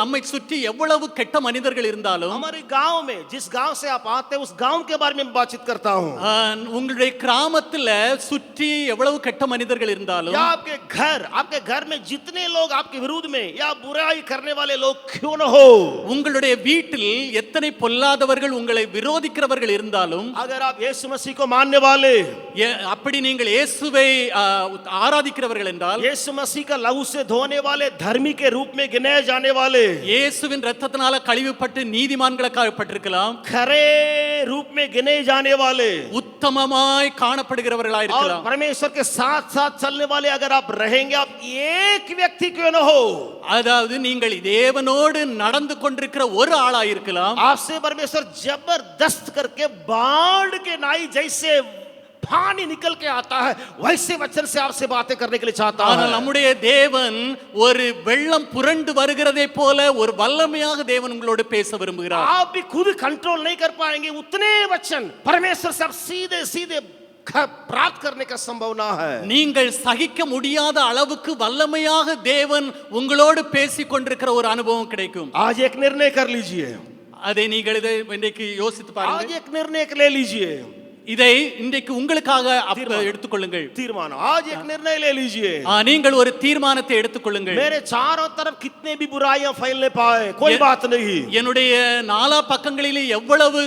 நம்மை சுற்றி எவ்வளவு கெட்ட மனிதர்கள் இருந்தாலும், हमारे गांव में जिस गांव से आप आते हैं उस गांव के बारे में बातचीत करता हूं। உங்களுடைய கிராமத்துல சுற்றி எவ்வளவு கெட்ட மனிதர்கள் இருந்தாலும், या आपके घर में जितने लोग आपके विरुद्ध में या बुराई करने वाले लोग क्यों न हो, உங்களுடைய வீட்டில் எத்தனை பொல்லாதவர்கள் உங்களை விரோதிக்கிறவர்கள் இருந்தாலும், अगर आप यीशु मसीह को मानने वाले, அப்படி நீங்கள் இயேசுவை ஆராதிக்கிறவர்கள் என்றால், यीशु मसीह का लहू से धोने वाले धर्मी के रूप में गिने जाने वाले, இயேசுவின் இரத்தத்தினால கழுவப்பட்டு நீதிமான்களாக்கப்பட்டிருக்கலாம், खरे रूप में गिने जाने वाले, உத்தமமாய் காணப்படுகிறவர்களாய் இருக்கலாம், और परमेश्वर के साथ साथ चलने वाले अगर आप रहेंगे, आप एक व्यक्ति क्यों न हो, அதாவது நீங்கள் தேவனோடு நடந்து கொண்டிருக்கிற ஒரு ஆளாய் இருக்கலாம், आपसे परमेश्वर जबरदस्त करके बाढ़ के नाई जैसे पानी निकल के आता है, वैसे वचन से आपसे बातें करने के लिए चाहता ஆனால் है। நம்முடைய தேவன் ஒரு வெள்ளம் புரண்டு வருகிறதை போல ஒரு வல்லமையாக தேவன் உங்களோடு பேச விரும்புகிறார். आप भी खुद कंट्रोल नहीं कर पाएंगे, उतने वचन परमेश्वर से आप सीधे सीधे प्राप्त करने का संभावना है। நீங்கள் சகிக்க முடியாத அளவுக்கு வல்லமையாக தேவன் உங்களோடு பேசிக் கொண்டிருக்கிற ஒரு அனுபவம் கிடைக்கும். आज एक निर्णय कर लीजिए, அதை நீங்கள் இதை இன்றைக்கு யோசித்து आज பாருங்கள். एक निर्णय ले लीजिए, இதை இன்றைக்கு உங்களுக்காக எடுத்துக்கொள்ளுங்கள். तीर्मान, आज एक निर्णय ले लीजिए। நீங்கள் ஒரு தீர்மானத்தை எடுத்துக்கொள்ளுங்கள். मेरे चारों तरफ कितने भी बुराइयां फैलने पाए, कोई बात नहीं। என்னுடைய நாலா பக்கங்களிலே எவ்வளவு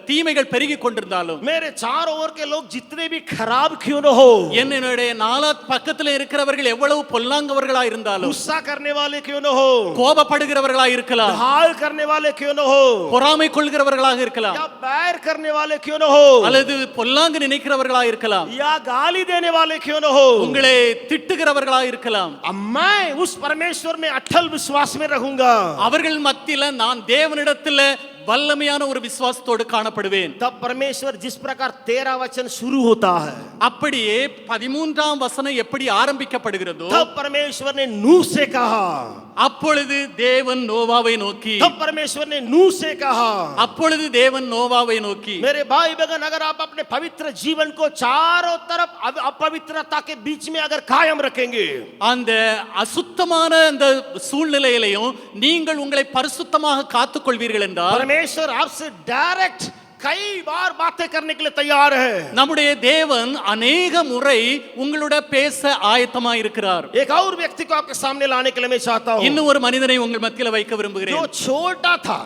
தீமைகள் பெருகி கொண்டிருந்தாலும், मेरे चारों ओर के लोग जितने भी खराब क्यों न हो, என்னுடைய நாலா பக்கத்தில் இருக்கிறவர்கள் எவ்வளவு பொல்லாங்கவர்களா இருந்தாலும், गुस्सा करने वाले क्यों न हो, கோபப்படுகிறவர்களா இருக்கலாம், हाल करने वाले क्यों न हो, பொறாமை கொள்கிறவர்களாக இருக்கலாம், या बैर करने वाले क्यों न हो, அல்லது பொல்லாங்கு நினைக்கிறவர்களா இருக்கலாம், या गाली देने वाले क्यों न हो, உங்களை திட்டுகிறவர்களா இருக்கலாம், मैं उस परमेश्वर में अटल विश्वास में रहूंगा। அவர்கள் மத்தியில நான் தேவனிடத்தில் வல்லமையான ஒரு விசுவாசத்தோடு காணப்படுவேன். तब परमेश्वर जिस प्रकार 13 वचन शुरू होता है, அப்படியே 13ஆம் வசனம் எப்படி ஆரம்பிக்கப்படுகிறதோ, तब परमेश्वर ने नूह से कहा, அப்பொழுது தேவன் நோவாவை நோக்கி, तब परमेश्वर ने नूह से कहा। அப்பொழுது தேவன் நோவாவை நோக்கி, मेरे भाई बहन, अगर आप अपने पवित्र जीवन को चारों तरफ अपवित्रता के बीच में अगर कायम रखेंगे, அந்த அசுத்தமான அந்த சூழ்நிலையிலையும் நீங்கள் உங்களை பரிசுத்தமாக காத்துக்கொள்வீர்கள் என்றால், परमेश्वर आपसे डायरेक्ट कई बार बातें करने के लिए तैयार है। நம்முடைய தேவன் अनेक முறை உங்களோட பேச ஆயத்தமா இருக்கிறார். एक और व्यक्ति को आपके सामने लाने के लिए मैं चाहता हूं, இன்னும் ஒரு மனிதனை உங்கள் மத்தியில வைக்க जो விரும்புகிறேன். छोटा था,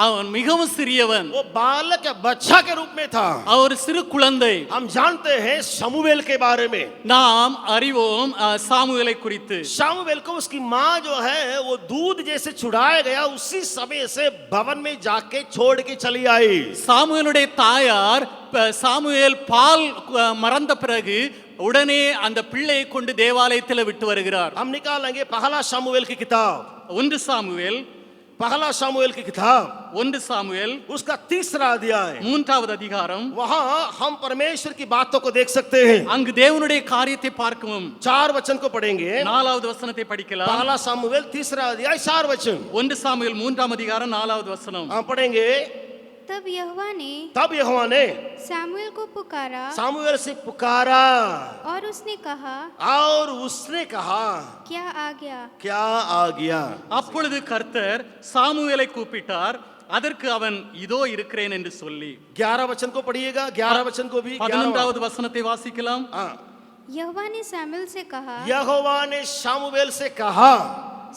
அவன் மிகவும் சிறியவன், वो बालक या बच्चा के रूप में था। அவர் சிறு குழந்தை. हम जानते हैं शमूएल के बारे में। நாம் அறிவோம் சாமுவேலை குறித்து. शमूएल को उसकी माँ जो है वो दूध जैसे छुड़ाया गया, उसी समय से भवन में जाके छोड़ के चली आई। சாமுவேலுடைய தாயார் சாமுவேல் பால் மறந்த பிறகு உடனே அந்த பிள்ளையை கொண்டு தேவாலயத்தில் விட்டு வருகிறார். हम निकालेंगे पहला शमूएल की किताब, 1 சாமுவேல், पहला शमूएल की किताब, 1 சாமுவேல் उसका 3रा अध्याय। 3வது அதிகாரம். वहां हम परमेश्वर की बातों को देख सकते हैं। அங்கு தேவனுடைய காரியத்தை பார்க்கவும் 4 वचन को पढ़ेंगे। 4வது வசனத்தை படிக்கலாம். पहला शमूएल 3रा अध्याय 4 वचन 1 சாமுவேல் 3ஆம் அதிகாரம் 4வது வசனம். हम पढ़ेंगे। तब यहोवा ने तब यहोवा ने सामुएल को पुकारा शमूएल से पुकारा और उसने कहा, और उसने कहा, क्या आ गया? क्या आ गया? அப்பொழுது கர்த்தர் சாமுவேலை கூப்பிட்டார், அதற்கு அவன் இதோ இருக்கிறேன் என்று சொல்லி. 11 वचन को पढ़िएगा, 11 वचन को भी। 11வது வசனத்தை வாசிக்கலாம். यहोवा ने सामुएल से कहा, यहोवा ने शमूएल से कहा,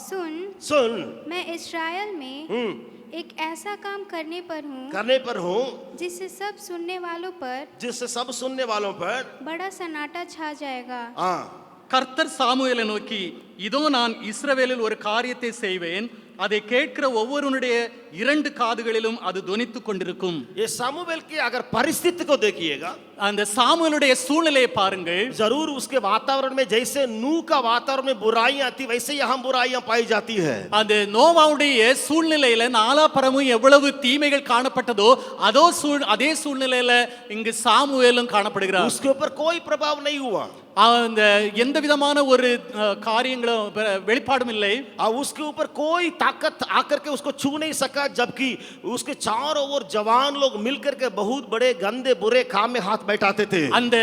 सुन, सुन, मैं इस्राएल में एक ऐसा काम करने पर हूँ जिससे सब सुनने वालों पर जिससे सब सुनने वालों पर बड़ा सन्नाटा छा जाएगा। கர்த்தர் சாமுவேலை நோக்கி, இதோ நான் இஸ்ரவேலில் ஒரு காரியத்தை செய்வேன், அதை கேட்கிற ஒவ்வொருவனுடைய 2 காதுகளிலும் அது தொனித்துக் கொண்டிருக்கும். ये शमूएल की अगर परिस्थिति को देखिएगा, அந்த சாமுவேலுடைய சூழ்நிலையை பாருங்கள். जरूर उसके वातावरण में जैसे नूह का वातावरण में बुराइयां आती, वैसे यहाँ बुराइयां पाई जाती है। அந்த நோவாவுடைய சூழ்நிலையில நாலாபுறமும் எவ்வளவு தீமைகள் காணப்பட்டதோ அதே சூழ்நிலையில இங்கு சாமுவேலும் காணப்படுகிறார். उसके ऊपर कोई प्रभाव नहीं हुआ, அந்த எந்த விதமான ஒரு காரியங்களும் வெளிப்பாடும் இல்லை. उसके ऊपर कोई ताकत आकर के उसको छू नहीं सका, जबकि उसके चारों ओर जवान लोग मिलकर के बहुत बड़े गंदे बुरे काम में हाथ बैठाते थे। அந்த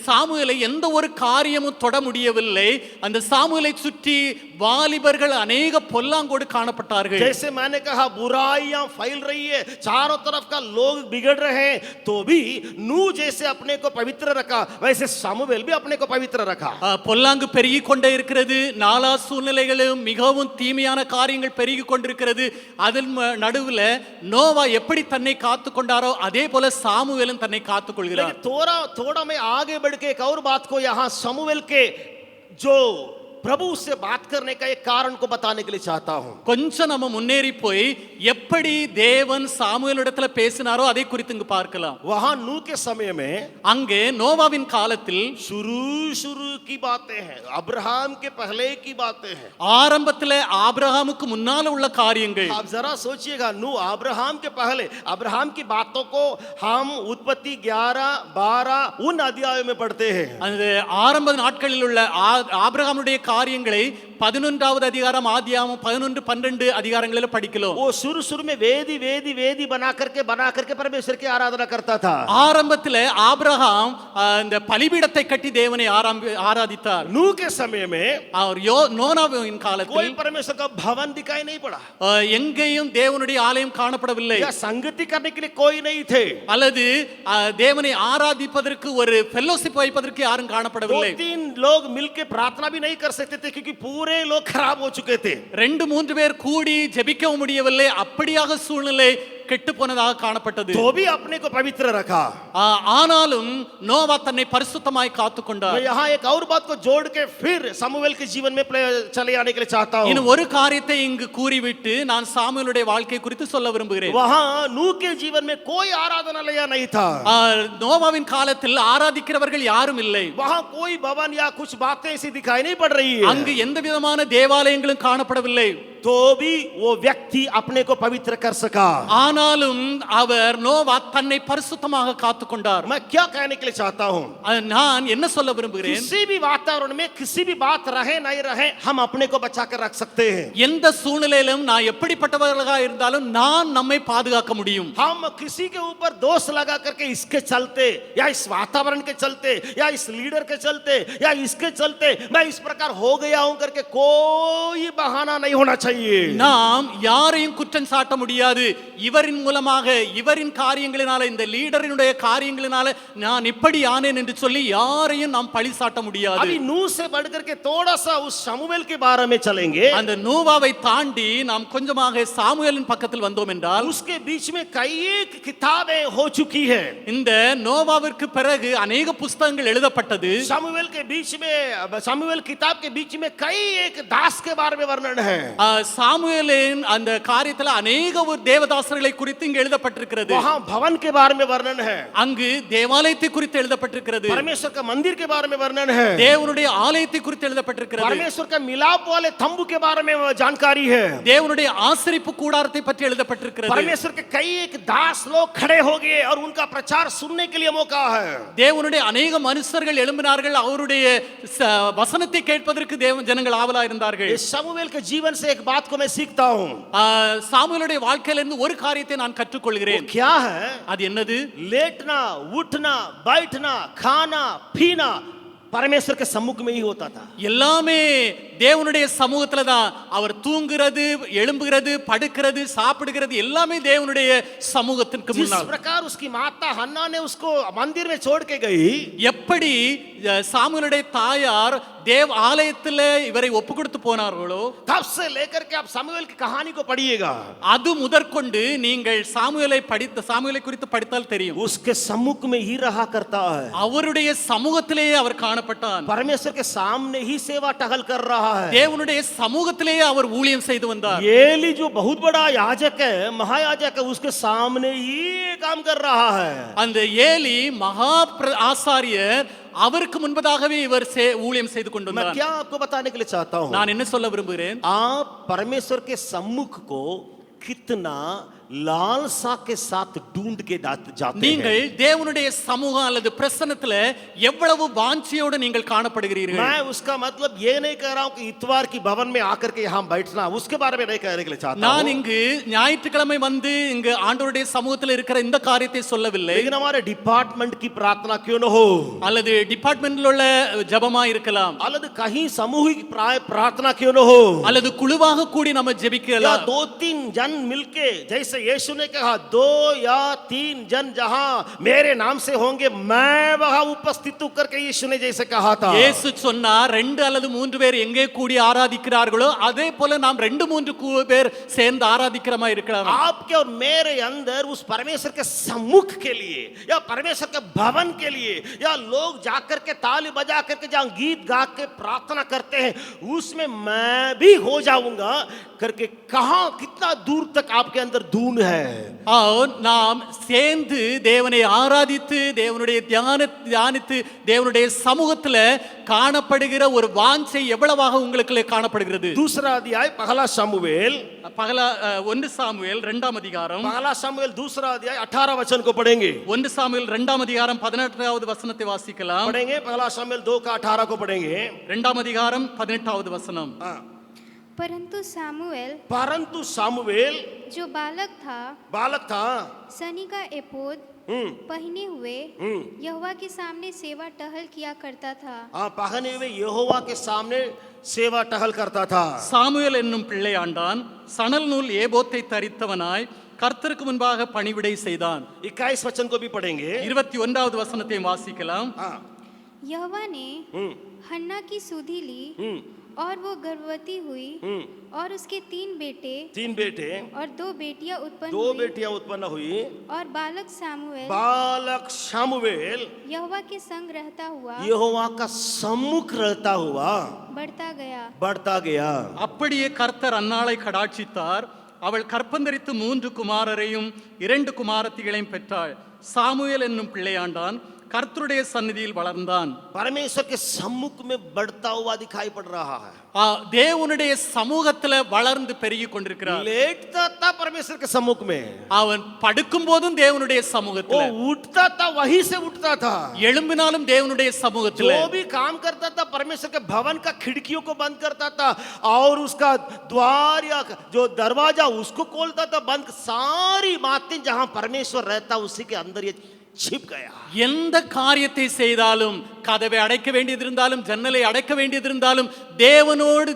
சாமுவேலை எந்த ஒரு காரியமும் தொட முடியவில்லை. அந்த சாமுவேலை சுற்றி வாலிபர்கள் अनेक பொல்லாங்கோடு காணப்பட்டார்கள். जैसे मैंने कहा, बुराइयां फैल रही है, चारों तरफ का लोग बिगड़ रहे हैं, तो भी नूह जैसे अपने को पवित्र रखा, वैसे शमूएल भी अपने को पवित्र रखा। பொல்லாங்கு பெருகி கொண்டே இருக்கிறது. நாலா சூழ்நிலைகளும் மிகவும் தீமையான காரியங்கள் பெருகி கொண்டிருக்கிறது. அதன் நடுவில் நோவா எப்படி தன்னை காத்துக் கொண்டாரோ அதே போல சாமுவேலும் தன்னை காத்துக் கொள்கிறார். थोड़ा मैं आगे बढ़ के एक और बात को यहाँ शमूएल के जो प्रभु उससे बात करने का एक कारण को बताने के लिए चाहता हूं। கொஞ்சம் நம்ம முன்னேறி போய் எப்படி தேவன் சாமுவேலிடத்துல பேசினாரோ அதை குறித்து இங்கு பார்க்கலாம். वहां नूह के समय में அங்கே நோவாவின் காலத்தில் शुरू की बातें हैं, अब्राहम के पहले की बातें हैं। ஆரம்பத்துல ஆபிரகாமுக்கு முன்னால உள்ள காரியங்கள். आप जरा सोचिएगा, नूह अब्राहम के पहले, अब्राहम की बातों को हम उत्पत्ति 11, 12 उन अध्यायों में पढ़ते हैं। அந்த ஆரம்ப நாட்களில் உள்ள ஆபிரகாமுடைய காரியங்களை 11வது அதிகாரம் ஆதியாகமம் 11, 12 அதிகாரங்களில் படிக்கலாம். वो शुरू में वेदी बना करके परमेश्वर की आराधना करता था। ஆரம்பத்துல ஆபிரகாம் இந்த பலிபீடத்தை கட்டி தேவனை ஆராதித்தார். नूह के समय में அவர் நோவாவின் कोई காலத்தில் परमेश्वर का भवन दिखाई नहीं पड़ा, எங்கேயும் தேவனுடைய ஆலயம் காணப்படவில்லை. या संगति करने के लिए कोई नहीं थे, அல்லது தேவனை ஆராதிப்பதற்கு ஒரு ஃபெல்லோஷிப் வைப்பதற்கு யாரும் 2-3 காணப்படவில்லை. लोग मिलकर प्रार्थना भी नहीं कर सकते थे, क्योंकि पूरे लोग खराब हो चुके थे। 2-3 பேர் கூடி ஜெபிக்கவும் முடியவில்லை. அப்படியாக சூழ்நிலை கெட்டு போனதாக காணப்பட்டது. तो भी अपने को पवित्र रखा। ஆனாலும் நோவா தன்னை பரிசுத்தமாய் காத்துக்கொண்டார். मैं यहाँ एक और बात को जोड़ के फिर सामुएल के जीवन में चले आने के लिए चाहता हूँ। இன்னும் ஒரு காரியத்தை இங்கு கூறிவிட்டு நான் சாமுவேலுடைய வாழ்க்கை குறித்து சொல்ல விரும்புகிறேன். वहाँ नूह के जीवन में कोई आराधनालय नहीं था, நோவாவின் காலத்தில் ஆராதிக்கிறவர்கள் யாரும் இல்லை. वहाँ कोई भवन या कुछ बातें ऐसी दिखाई नहीं पड़ रही है, அங்கு எந்த விதமான தேவாலயங்களும் காணப்படவில்லை. तो भी वो व्यक्ति अपने को पवित्र कर सका। ஆனாலும் அவர் நோவா தன்னை பரிசுத்தமாக காத்துக்கொண்டார். मैं क्या कहने के लिए चाहता हूँ, நான் என்ன சொல்ல விரும்புகிறேன், किसी भी वातावरण में किसी भी बात रहे नहीं रहे, हम अपने को बचा कर रख सकते हैं। எந்த சூழ்நிலையிலும் நான் எப்படிப்பட்டவர்களாக இருந்தாலும் நான் நம்மை பாதுகாக்க முடியும். हम किसी के ऊपर दोष लगा करके इसके चलते या इस वातावरण के चलते या इस लीडर के चलते या इसके चलते मैं इस प्रकार हो गया हूं करके कोई बहाना नहीं होना चाहिए। நாம் யாரையும் குற்றம் சாட்ட முடியாது. இவரின் மூலமாக இவரின் காரியங்களினால இந்த லீடரினுடைய காரியங்களினால நான் இப்படி ஆனேன் என்று சொல்லி யாரையும் நாம் பழி சாட்ட முடியாது. अभी नूह से बढ़कर के थोड़ा सा उस शमूएल के बारे में चलेंगे। அந்த நோவாவை தாண்டி நாம் கொஞ்சமாக சாமுவேலின் பக்கத்தில் வந்தோம் என்றால் उसके बीच में कई एक किताबें हो चुकी है। இந்த நோவாவிற்கு பிறகு अनेक புத்தகங்கள் எழுதப்பட்டது. शमूएल के बीच में, शमूएल किताब के बीच में कई एक दास के बारे में वर्णन है। சாமுவேலின் அந்த காரியத்துல अनेक ஒரு தேவதாசர்களை குறித்து இங்கு எழுதப்பட்டிருக்கிறது. वहाँ भवन के बारे में वर्णन है, அங்கு தேவாலயத்தை குறித்து எழுதப்பட்டிருக்கிறது. परमेश्वर का मंदिर के बारे में वर्णन है, தேவனுடைய ஆலயத்தை குறித்து எழுதப்பட்டிருக்கிறது. परमेश्वर का मिलाप वाले तंबू के बारे में जानकारी है, தேவனுடைய ஆசரிப்பு கூடாரத்தை பற்றி எழுதப்பட்டிருக்கிறது. परमेश्वर के कई एक दास लोग खड़े हो गए और उनका प्रचार सुनने के लिए मौका है। தேவனுடைய अनेक மனுஷர்கள் எழும்பினார்கள். அவருடைய வசனத்தை கேட்பதற்கு ஜனங்கள் ஆவலா இருந்தார்கள். इस शमूएल के जीवन से एक बात को मैं सीखता हूँ। சாமுவேலுடைய வாழ்க்கையிலிருந்து ஒரு காரியத்தை நான் கற்றுக்கொள்கிறேன். वो क्या है? அது என்னது? लेटना, उठना, बैठना, खाना, पीना परमेश्वर के सम्मुख में ही होता था। எல்லாமே தேவனுடைய சமூகத்துல தான். அவர் தூங்குறது, எழும்புகிறது, படுக்கிறது, சாப்பிடுகிறது எல்லாமே தேவனுடைய சமூகத்திற்கு जिस முன்னால். प्रकार उसकी माता हन्ना ने उसको मंदिर में छोड़ के गई, எப்படி சாமுவேலுடைய தாயார் தேவ ஆலயத்துல இவரை ஒப்பு கொடுத்து போனார்களோ तब से लेकर के आप शमूएल की कहानी को पढ़िएगा, அது முதற்கொண்டு நீங்கள் சாமுவேலை குறித்து படித்தால் தெரியும். उसके सम्मुख में ही रहा करता है, அவருடைய சமூகத்திலேயே அவர் காணப்பட்டார். परमेश्वर के सामने ही सेवा टहल कर रहा है। தேவனுடைய சமூகத்திலேயே அவர் ஊழியம் செய்து வந்தார். एली जो बहुत बड़ा याजक है, महायाजक है, उसके सामने ही काम कर रहा है। அந்த ஏலி மகா ஆசாரியர், அவருக்கு முன்பதாகவே இவர் ஊழியம் செய்து मैं கொண்டிருந்தார். क्या आपको बताने के लिए चाहता हूँ, நான் என்ன சொல்ல விரும்புகிறேன், आप परमेश्वर के सम्मुख को कितना लालसा के साथ ढूंढ के जाते हैं। நீங்கள் தேவனுடைய சமூகம் அல்லது பிரசன்னத்துல எவ்வளவு வாஞ்சியோடு நீங்கள் காணப்படுகிறீர்கள். मैं उसका मतलब ये नहीं कह रहा हूँ कि इतवार की भवन में आकर के यहाँ बैठना, उसके बारे में नहीं कहने के लिए चाहता நான் हूँ। இங்கு ஞாயிற்றுக்கிழமை வந்து இங்கு ஆண்டவருடைய சமூகத்தில் இருக்கிற இந்த காரியத்தை சொல்லவில்லை. लेकिन हमारे डिपार्टमेंट की प्रार्थना क्यों न हो, அல்லது டிபார்ட்மெண்ட்ல உள்ள ஜெபமா இருக்கலாம், அல்லது कहीं सामूहिक प्रार्थना क्यों न हो, அல்லது குழுவாக கூடி நம்ம या ஜெபிக்கலாம், 2-3 जन मिलके जैसे यीशु ने कहा 2 या 3 जन जहां मेरे नाम से होंगे मैं वहां उपस्थित होकर के यीशु ने जैसे कहा था இயேசு சொன்னார் 2 அல்லது 3 பேர் எங்கே கூடி ஆராதிக்கிறார்களோ அதே போல நாம் 2-3 பேர் சேர்ந்து ஆராதிக்கிறமா இருக்கலாம். आपके और मेरे अंदर उस परमेश्वर के सम्मुख के लिए या परमेश्वर के भवन के लिए या लोग जाकर के ताली बजा करके जहां गीत गा के प्रार्थना करते हैं उसमें मैं भी हो जाऊंगा करके कहां कितना दूर तक आपके अंदर धून है. நாம் சேர்ந்து தேவனை ஆராதித்து தேவனுடைய தியானித்து தேவனுடைய சமூகத்துல காணப்படுகிற ஒரு வாஞ்சை எவ்வளவாக உங்களுக்கு காணப்படுகிறது. दूसरा अध्याय पहला शमूएल 1 சாமுவேல் 2ஆம் அதிகாரம் पहला शमूएल दूसरा अध्याय 18 वचन को पढ़ेंगे. 1 சாமுவேல் 2ஆம் அதிகாரம் 18வது வசனத்தை வாசிக்கலாம். पढ़ेंगे पहला शमूएल 2 का 18 को पढ़ेंगे. 2ஆம் அதிகாரம் 18வது வசனம். परंतु सामुएल जो बालक था सनी का एपोद पहने हुए यहोवा के सामने सेवा टहल किया करता था. पहने हुए यहोवा के सामने सेवा टहल करता था. சாமுவேல் என்னும் பிள்ளையாண்டான் சணல் நூல் ஏபோத்தை தரித்தவனாய் கர்த்தருக்கு முன்பாக பணிவிடை செய்தான். 21 वचन को भी पढ़ेंगे. 21வது வசனத்தை வாசிக்கலாம். यहोवा ने हन्ना की सुधि ली और वो गर्भवती हुई और उसके 3 बेटे और 2 बेटियां उत्पन्न हुई और बालक सामुएल यहोवा के संग रहता हुआ यहोवा का सम्मुख रहता हुआ बढ़ता गया. அப்படியே கர்த்தர் அன்னாளை கடாட்சித்தார். அவள் கற்பந்தரித்து 3 குமாரரையும் 2 குமாரத்திகளையும் பெற்றாள். சாமுவேல் என்னும் பிள்ளையாண்டான் கர்த்தருடைய சந்நிதியில் வளர்ந்தான். परमेश्वर के सम्मुख में बढ़ता हुआ दिखाई पड़ रहा है. தேவனுடைய சமூகத்துல வளர்ந்து பெருகி கொண்டிருக்கிறார். लेटता था परमेश्वर के सम्मुख में. அவன் படுக்கும் போதும் தேவனுடைய சமூகத்துல. वो उठता था वहीं से उठता था. எழும்பினாலும் தேவனுடைய சமூகத்துல. जो भी काम करता था परमेश्वर के भवन का खिड़कियों को बंद करता था और उसका द्वार या जो दरवाजा उसको खोलता था बंद. सारी बातें जहां परमेश्वर रहता उसी के अंदर ये छिप गया. எந்த காரியத்தை செய்தாலும் கதவை அடைக்க வேண்டியதிருந்தாலும் ஜன்னலை அடைக்க வேண்டியதிருந்தாலும்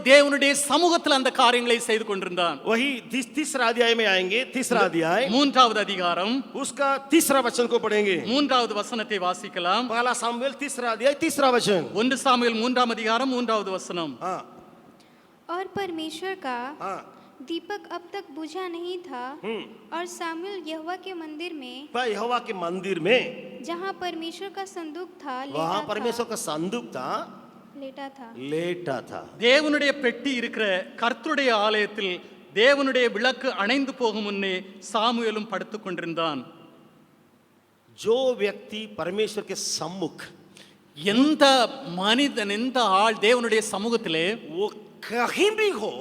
தேவனுடைய சமூகத்தில் அந்த காரியங்களை செய்து கொண்டிருந்தான். वही तीसरा अध्याय में आएंगे. तीसरा अध्याय 3வது அதிகாரம் उसका तीसरा वचन को पढ़ेंगे. 3வது வசனத்தை வாசிக்கலாம். पहला सामुएल तीसरा अध्याय तीसरा वचन. 1 சாமுவேல் 3ஆம் அதிகாரம் 3வது வசனம். और परमेश्वर का दीपक अब तक बुझा नहीं था और सामुएल यहोवा के मंदिर में जहाँ परमेश्वर का संदूक था वहाँ परमेश्वर का संदूक था लेटा था. தேவனுடைய பெட்டி இருக்கிற கர்த்தருடைய ஆலயத்தில் தேவனுடைய விளக்கு அணைந்து போகும் முன்னே சாமுவேலும் படுத்துக் கொண்டிருந்தான். जो व्यक्ति परमेश्वर के सम्मुख எந்த மனிதன் எந்த ஆள் தேவனுடைய சமூகத்திலே वो कहीं भी हो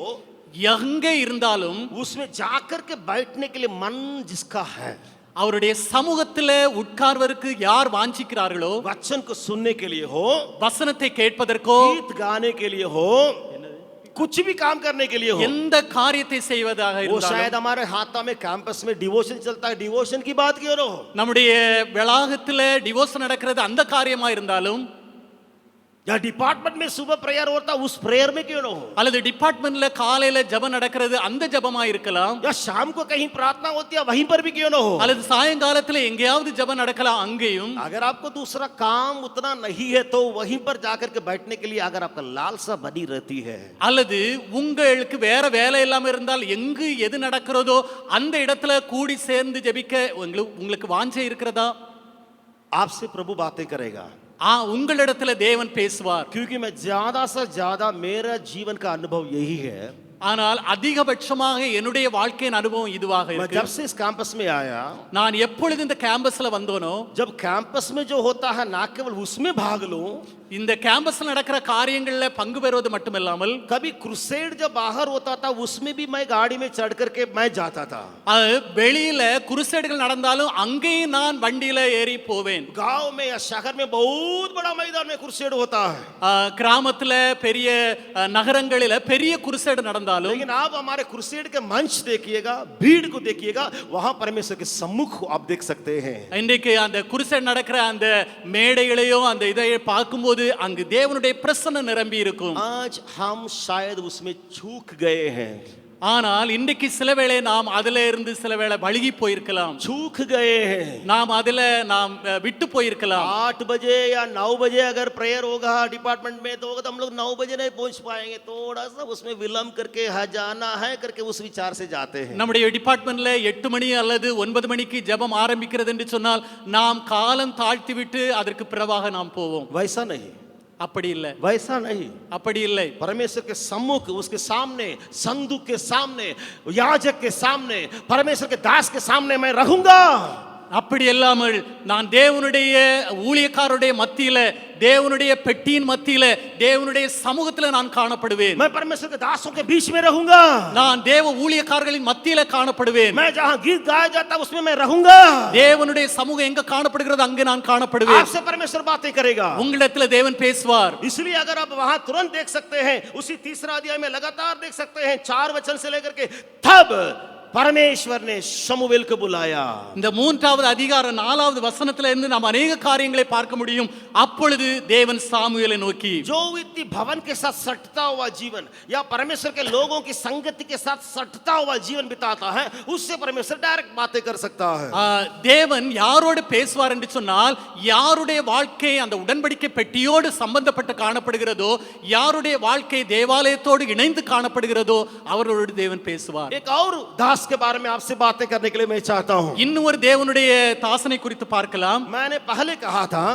எங்கே இருந்தாலும் उसमें जाकर के बैठने के लिए मन जिसका है அவருடைய சமூகத்துல உட்கார்வதற்கு யார் வாஞ்சிக்கிறார்களோ वचन को सुनने के लिए हो வசனத்தை கேட்பதற்கோ गीत गाने के लिए हो कुछ भी काम करने के लिए हो எந்த காரியத்தை செய்வதாக वो शायद हमारे हाथा में कैंपस में डिवोशन चलता है डिवोशन की बात क्यों ना हो நம்முடைய வளாகத்துல டிவோஷன் நடக்கிறது அந்த காரியமா இருந்தாலும் या डिपार्टमेंट में सुबह प्रेयर होता उस प्रेयर में क्यों ना हो அல்லது டிபார்ட்மென்ட்ல காலையில ஜெபம் நடக்கிறது அந்த ஜெபமா இருக்கலாம் या शाम को कहीं प्रार्थना होती है वहीं पर भी क्यों ना हो அல்லது சாயங்காலத்துல எங்கேயாவது ஜெபம் நடக்கலாம் அங்கேயும் अगर आपको दूसरा काम उतना नहीं है तो वहीं पर जाकर के बैठने के लिए अगर आपका लालसा बनी रहती है அல்லது உங்களுக்கு வேற வேலை இல்லாம இருந்தால் எங்கு எது நடக்கிறதோ அந்த இடத்துல கூடி சேர்ந்து ஜெபிக்க உங்களுக்கு வாஞ்சை இருக்கிறதா आपसे प्रभु बातें करेगा உங்களிடத்துல தேவன் பேசுவார். क्योंकि मैं ज्यादा से ज्यादा मेरा जीवन का अनुभव यही है. ஆனால் அதிகபட்சமாக என்னுடைய வாழ்க்கையின் அனுபவம் இதுவாக இருக்கு. जब से इस कैंपस में आया நான் எப்பொழுது இந்த கேம்பஸ்ல வந்தோனோ जब कैंपस में जो होता है ना केवल उसमें भाग लूं இந்த கேம்பஸ்ல நடக்கிற காரியங்கள்ல பங்கு பெறுவது மட்டுமில்லாமல் कभी क्रूसेड जब बाहर होता था उसमें भी मैं गाड़ी में चढ़ करके मैं जाता था. வெளியில குருசேடுகள் நடந்தாலும் அங்கேயும் நான் வண்டியில ஏறி போவேன். गांव में या शहर में बहुत बड़ा मैदान में क्रूसेड होता है. கிராமத்துல பெரிய நகரங்களில பெரிய குருசேடு நடந்தாலும் लेकिन आप हमारे क्रूसेड के मंच देखिएगा भीड़ को देखिएगा वहां परमेश्वर के सम्मुख आप देख सकते हैं. இன்றைக்கு அந்த குருசேடு நடக்கிற அந்த மேடைகளையோ அந்த இதை பார்க்கும்போது அங்கு தேவனுடைய பிரசன்னம் நிரம்பி இருக்கும். आज हम शायद उसमें चूक गए हैं. ஆனால் இன்றைக்கு சில வேளை நாம் அதுல இருந்து சில வேளை வழுகி போயிருக்கலாம், चूक गए हैं। நாம் அதுல விட்டு போயிருக்கலாம்। 8 बजे या 9 बजे अगर प्रेयर होगा डिपार्टमेंट में तो होगा, तो हम लोग 9 बजे नहीं पहुंच पाएंगे, थोड़ा सा उसमें विलंब करके जाना है करके उस विचार से जाते हैं। நம்முடைய டிபார்ட்மெண்ட்ல 8 மணி அல்லது 9 மணிக்கு ஜெபம் ஆரம்பிக்கிறது என்று சொன்னால் நாம் காலம் தாழ்த்தி விட்டு அதற்கு பிறவாக நாம் போவோம்। वैसा नहीं, அப்படி இல்லை, वैसा नहीं। அப்படி இல்லை। परमेश्वर के सम्मुख, उसके सामने, संदूक के सामने, याजक के सामने, परमेश्वर के दास के सामने मैं रहूंगा। அப்படி இல்லாமல் நான் தேவனுடைய ஊழியக்காரருடைய மத்தியில, தேவனுடைய பெட்டியின் மத்தியில, தேவனுடைய சமூகத்துல நான் காணப்படுவேன்। मैं परमेश्वर के दासों के बीच में रहूंगा। நான் தேவ ஊழியக்காரர்களின் மத்தியில காணப்படுவேன்। मैं जहां गीत गाया जाता उसमें मैं रहूंगा। தேவனுடைய சமூகம் எங்க காணப்படுகிறது அங்கே நான் காணப்படுவேன்। आपसे परमेश्वर बातें करेगा, உங்களிடத்துல தேவன் பேசுவார்। इसलिए अगर आप वहां तुरंत देख सकते हैं, उसी तीसरा अध्याय में लगातार देख सकते हैं 4 वचन से लेकर के, तब परमेश्वर ने शमूएल को बुलाया। இந்த மூன்றாவது அதிகாரம் 4வது வசனத்துல இருந்து நாம் अनेक காரியங்களை பார்க்க முடியும்। அப்பொழுது தேவன் சாமுவேலை நோக்கி, जो व्यक्ति भवन के साथ सटता हुआ जीवन या परमेश्वर के लोगों की संगति के साथ सटता हुआ जीवन बिताता है, उससे परमेश्वर डायरेक्ट बातें कर सकता है। தேவன் யாரோடு பேசுவார் என்று சொன்னால், யாருடைய வாழ்க்கை அந்த உடன்படிக்கை பெட்டியோடு சம்பந்தப்பட்டு காணப்படுகிறதோ, யாருடைய வாழ்க்கை தேவாலயத்தோடு இணைந்து காணப்படுகிறதோ அவர்களோடு தேவன் பேசுவார்। एक और दास के बारे में आपसे बातें करने के लिए मैं चाहता हूं। இன்னொரு தேவனுடைய தாசனை குறித்து பார்க்கலாம்। मैंने पहले कहा था,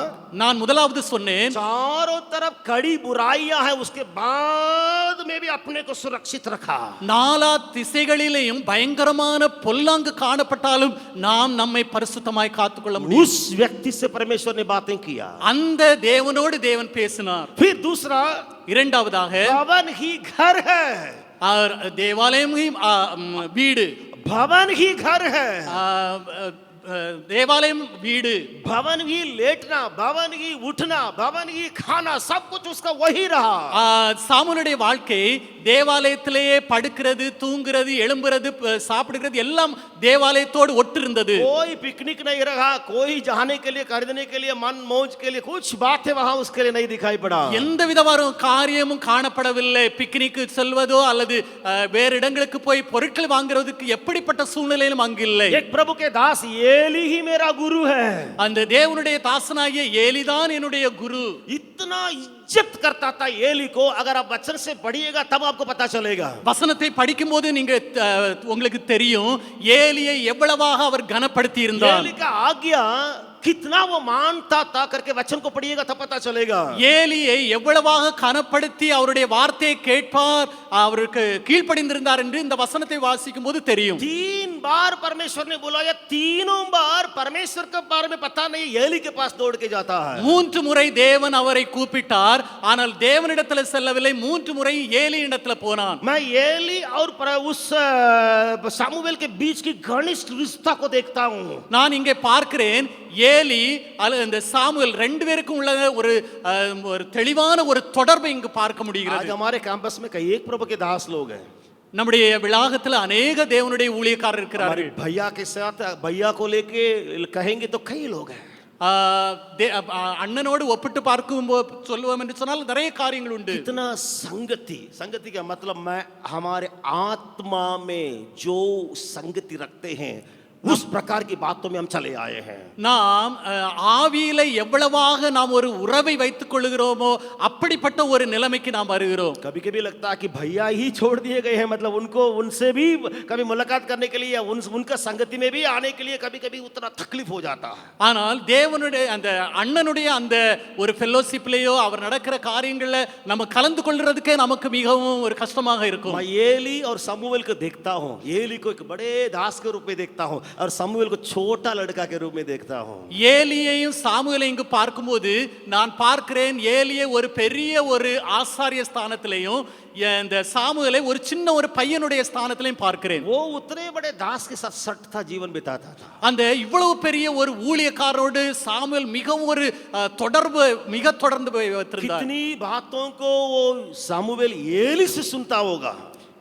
நான் முதலாவது சொன்னேன், चारों तरफ कड़ी बुराइयां हैं, उसके बाद में भी अपने को सुरक्षित रखा। நாலா திசைகளிலேயும் பயங்கரமான பொல்லாங்கு காணப்பட்டாலும் நாம் நம்மை பரிசுத்தமாய் காத்துக்கொள்ள முடியும்। उस व्यक्ति से परमेश्वर ने बातें किया। அந்த தேவனோடு தேவன் பேசினார்। फिर दूसरा, இரண்டாவதாக भवन ही घर है। தேவாலயம் வீடு, भवन ही घर है। தேவாலயம் வீடு, भवन ही लेटना, भवन ही उठना, भवन ही खाना, सब कुछ उसका वही रहा। சாமுவேலுடைய வாழ்க்கை தேவாலயத்திலேயே படுக்கிறது, தூங்குறது, எழும்புறது, சாப்பிடுகிறது எல்லாம் தேவாலயத்தோடு ஒட்டிருந்தது। कोई पिकनिक नहीं रहा, कोई जाने के लिए, खरीदने के लिए, मन मौज के लिए कुछ बातें वहां उसके लिए नहीं दिखाई पड़ा। எந்த விதமான காரியமும் காணப்படவில்லை। பிக்னிக் செல்வதோ அல்லது வேறு இடங்களுக்கு போய் பொருட்கள் வாங்குறதுக்கு எப்படிப்பட்ட சூழ்நிலையிலும் அங்கு இல்லை। एक प्रभु के दास एली ही मेरा गुरु है। அந்த தேவனுடைய தாசனாகிய ஏலிதான் என்னுடைய குரு। इतना इज्जत करता था एली को, अगर आप वचन से पढ़िएगा तब आपको पता चलेगा। வசனத்தை படிக்கும்போது நீங்க உங்களுக்கு தெரியும் ஏலியை எவ்வளவாக அவர் கனப்படுத்தி இருந்தார்। एली का आज्ञा कितना वो मानता था करके वचन को पढ़िएगा तब पता चलेगा। ஏலியை எவ்வளவாக கனப்படுத்தி அவருடைய வார்த்தையை கேட்பார், அவருக்கு கீழ்ப்படிந்திருந்தார் என்று இந்த வசனத்தை வாசிக்கும் போது தெரியும்। 3 बार परमेश्वर ने बुलाया, तीनों बार परमेश्वर के बारे में पता नहीं, एली के पास दौड़ के जाता है। 3 முறை தேவன் அவரை கூப்பிட்டார், ஆனால் தேவனிடத்தில் செல்லவில்லை। 3 முறை ஏலியிடத்தில் போனான்। मैं एली और उस सामुएल के बीच की घनिष्ठ रिश्ता को देखता हूं। நான் இங்கே பார்க்கிறேன் ஏலி அந்த சாமுவேல் ரெண்டு பேருக்கும் உள்ள ஒரு தெளிவான ஒரு தொடர்பை இங்கு பார்க்க முடிகிறது। आज हमारे कैंपस में कई एक प्रभु के दास लोग हैं। நம்முடைய விளாகத்துல अनेक தேவனுடைய ஊழியக்காரர் இருக்கிறார்கள்। भैया के साथ भैया को लेके कहेंगे तो कई लोग हैं। அண்ணனோடு ஒப்பிட்டு பார்க்கும்போது சொல்லுவோம் என்று சொன்னால் நிறைய காரியங்கள் உண்டு। कितना संगति, संगति का मतलब मैं हमारे आत्मा में जो संगति रखते हैं उस प्रकार की बातों में हम चले आए हैं। நாம் ஆவியில எவ்வளவாக நாம் ஒரு உறவை வைத்துக் கொள்கிறோமோ அப்படிப்பட்ட ஒரு நிலைமைக்கு நாம் வருகிறோம்। कभी कभी लगता है कि भैया ही छोड़ दिए गए हैं, मतलब उनको उनसे भी कभी मुलाकात करने के लिए या उनका संगति में भी आने के लिए कभी कभी उतना तकलीफ हो जाता है। ஆனால் தேவனுடைய அந்த அண்ணனுடைய அந்த ஒரு ஃபெல்லோஷிப்லயோ அவர் நடக்கிற காரியங்கள்ல நம்ம கலந்து கொள்றதுக்கே நமக்கு மிகவும் ஒரு கஷ்டமாக இருக்கும்। मैं एली और समूएल को देखता हूँ, एली को एक बड़े दास के रूप में देखता हूँ और समूएल को छोटा लड़का के रूप में देखता हूँ। ஏலியையும் சாமுவேலையும் இங்கு பார்க்கும்போது நான் பார்க்கிறேன் ஏலியை ஒரு பெரிய ஒரு ஆசாரிய ஸ்தானத்திலையும் இந்த சாமுவேலை ஒரு சின்ன ஒரு பையனுடைய ஸ்தானத்திலையும் பார்க்கிறேன்। वो उतने बड़े दास के साथ सटता जीवन बिताता था। அந்த இவ்வளவு பெரிய ஒரு ஊழியக்காரரோடு சாமுவேல் மிகவும் ஒரு தொடர்பு தொடர்ந்து வைத்திருந்தார்। कितनी बातों को वो सामुएल एली से सुनता होगा।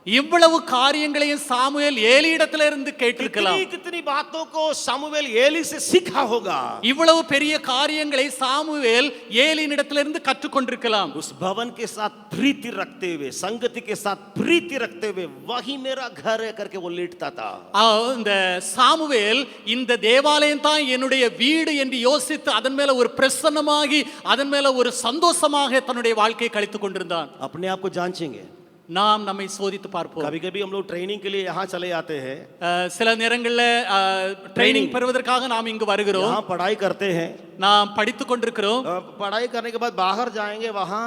இவ்வளவு காரியங்களையும் சாமுவேல் ஏலியிடத்திலிருந்து கேட்டிருக்கலாம். कितनी कितनी बातों को सामुएल एली से सीखा होगा. இவ்வளவு பெரிய காரியங்களை சாமுவேல் ஏலியினிடத்திலிருந்து கற்றுக்கொண்டிருக்கலாம். उस भवन के साथ प्रीति रखते हुए, संगति के साथ प्रीति रखते हुए, वही मेरा घर है करके वो लेटता था. இந்த சாமுவேல் இந்த தேவாலயம் தான் என்னுடைய வீடு என்று யோசித்து அதன் மேல ஒரு பிரசன்னமாகி அதன் மேல ஒரு சந்தோஷமாக தன்னுடைய வாழ்க்கையை கழித்துக் கொண்டிருந்தான். अपने आप को जांचेंगे. நாம் நம்மை சோதித்து பார்ப்போம். कभी कभी हम लोग ट्रेनिंग के लिए यहाँ चले आते हैं, சில நேரங்கள்ல ட்ரைனிங் பெறுவதற்காக நாம் இங்கு வருகிறோம். यहाँ पढ़ाई करते हैं, நாம் படித்துக் கொண்டிருக்கிறோம். पढ़ाई करने के बाद बाहर जाएंगे, वहाँ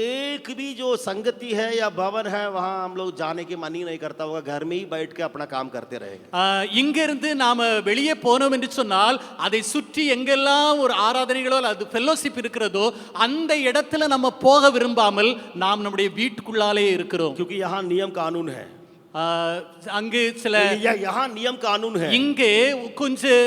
एक भी जो संगति है या भवन है वहाँ हम लोग जाने की मन ही नहीं करता होगा, घर में ही बैठ के अपना काम करते रहेंगे. இங்கிருந்து நாம வெளியே போனோம் என்று சொன்னால் அதை சுற்றி எங்கெல்லாம் ஒரு ஆராதனைகளோ அல்லது ஃபெல்லோஷிப் இருக்கிறதோ அந்த இடத்துல நம்ம போக விரும்பாமல் நாம் நம்முடைய வீட்டுக்குள்ளாலே இருக்கிறோம். क्योंकि यहाँ नियम कानून है, அங்கு சில यहाँ नियम कानून है, இங்கே கொஞ்சம்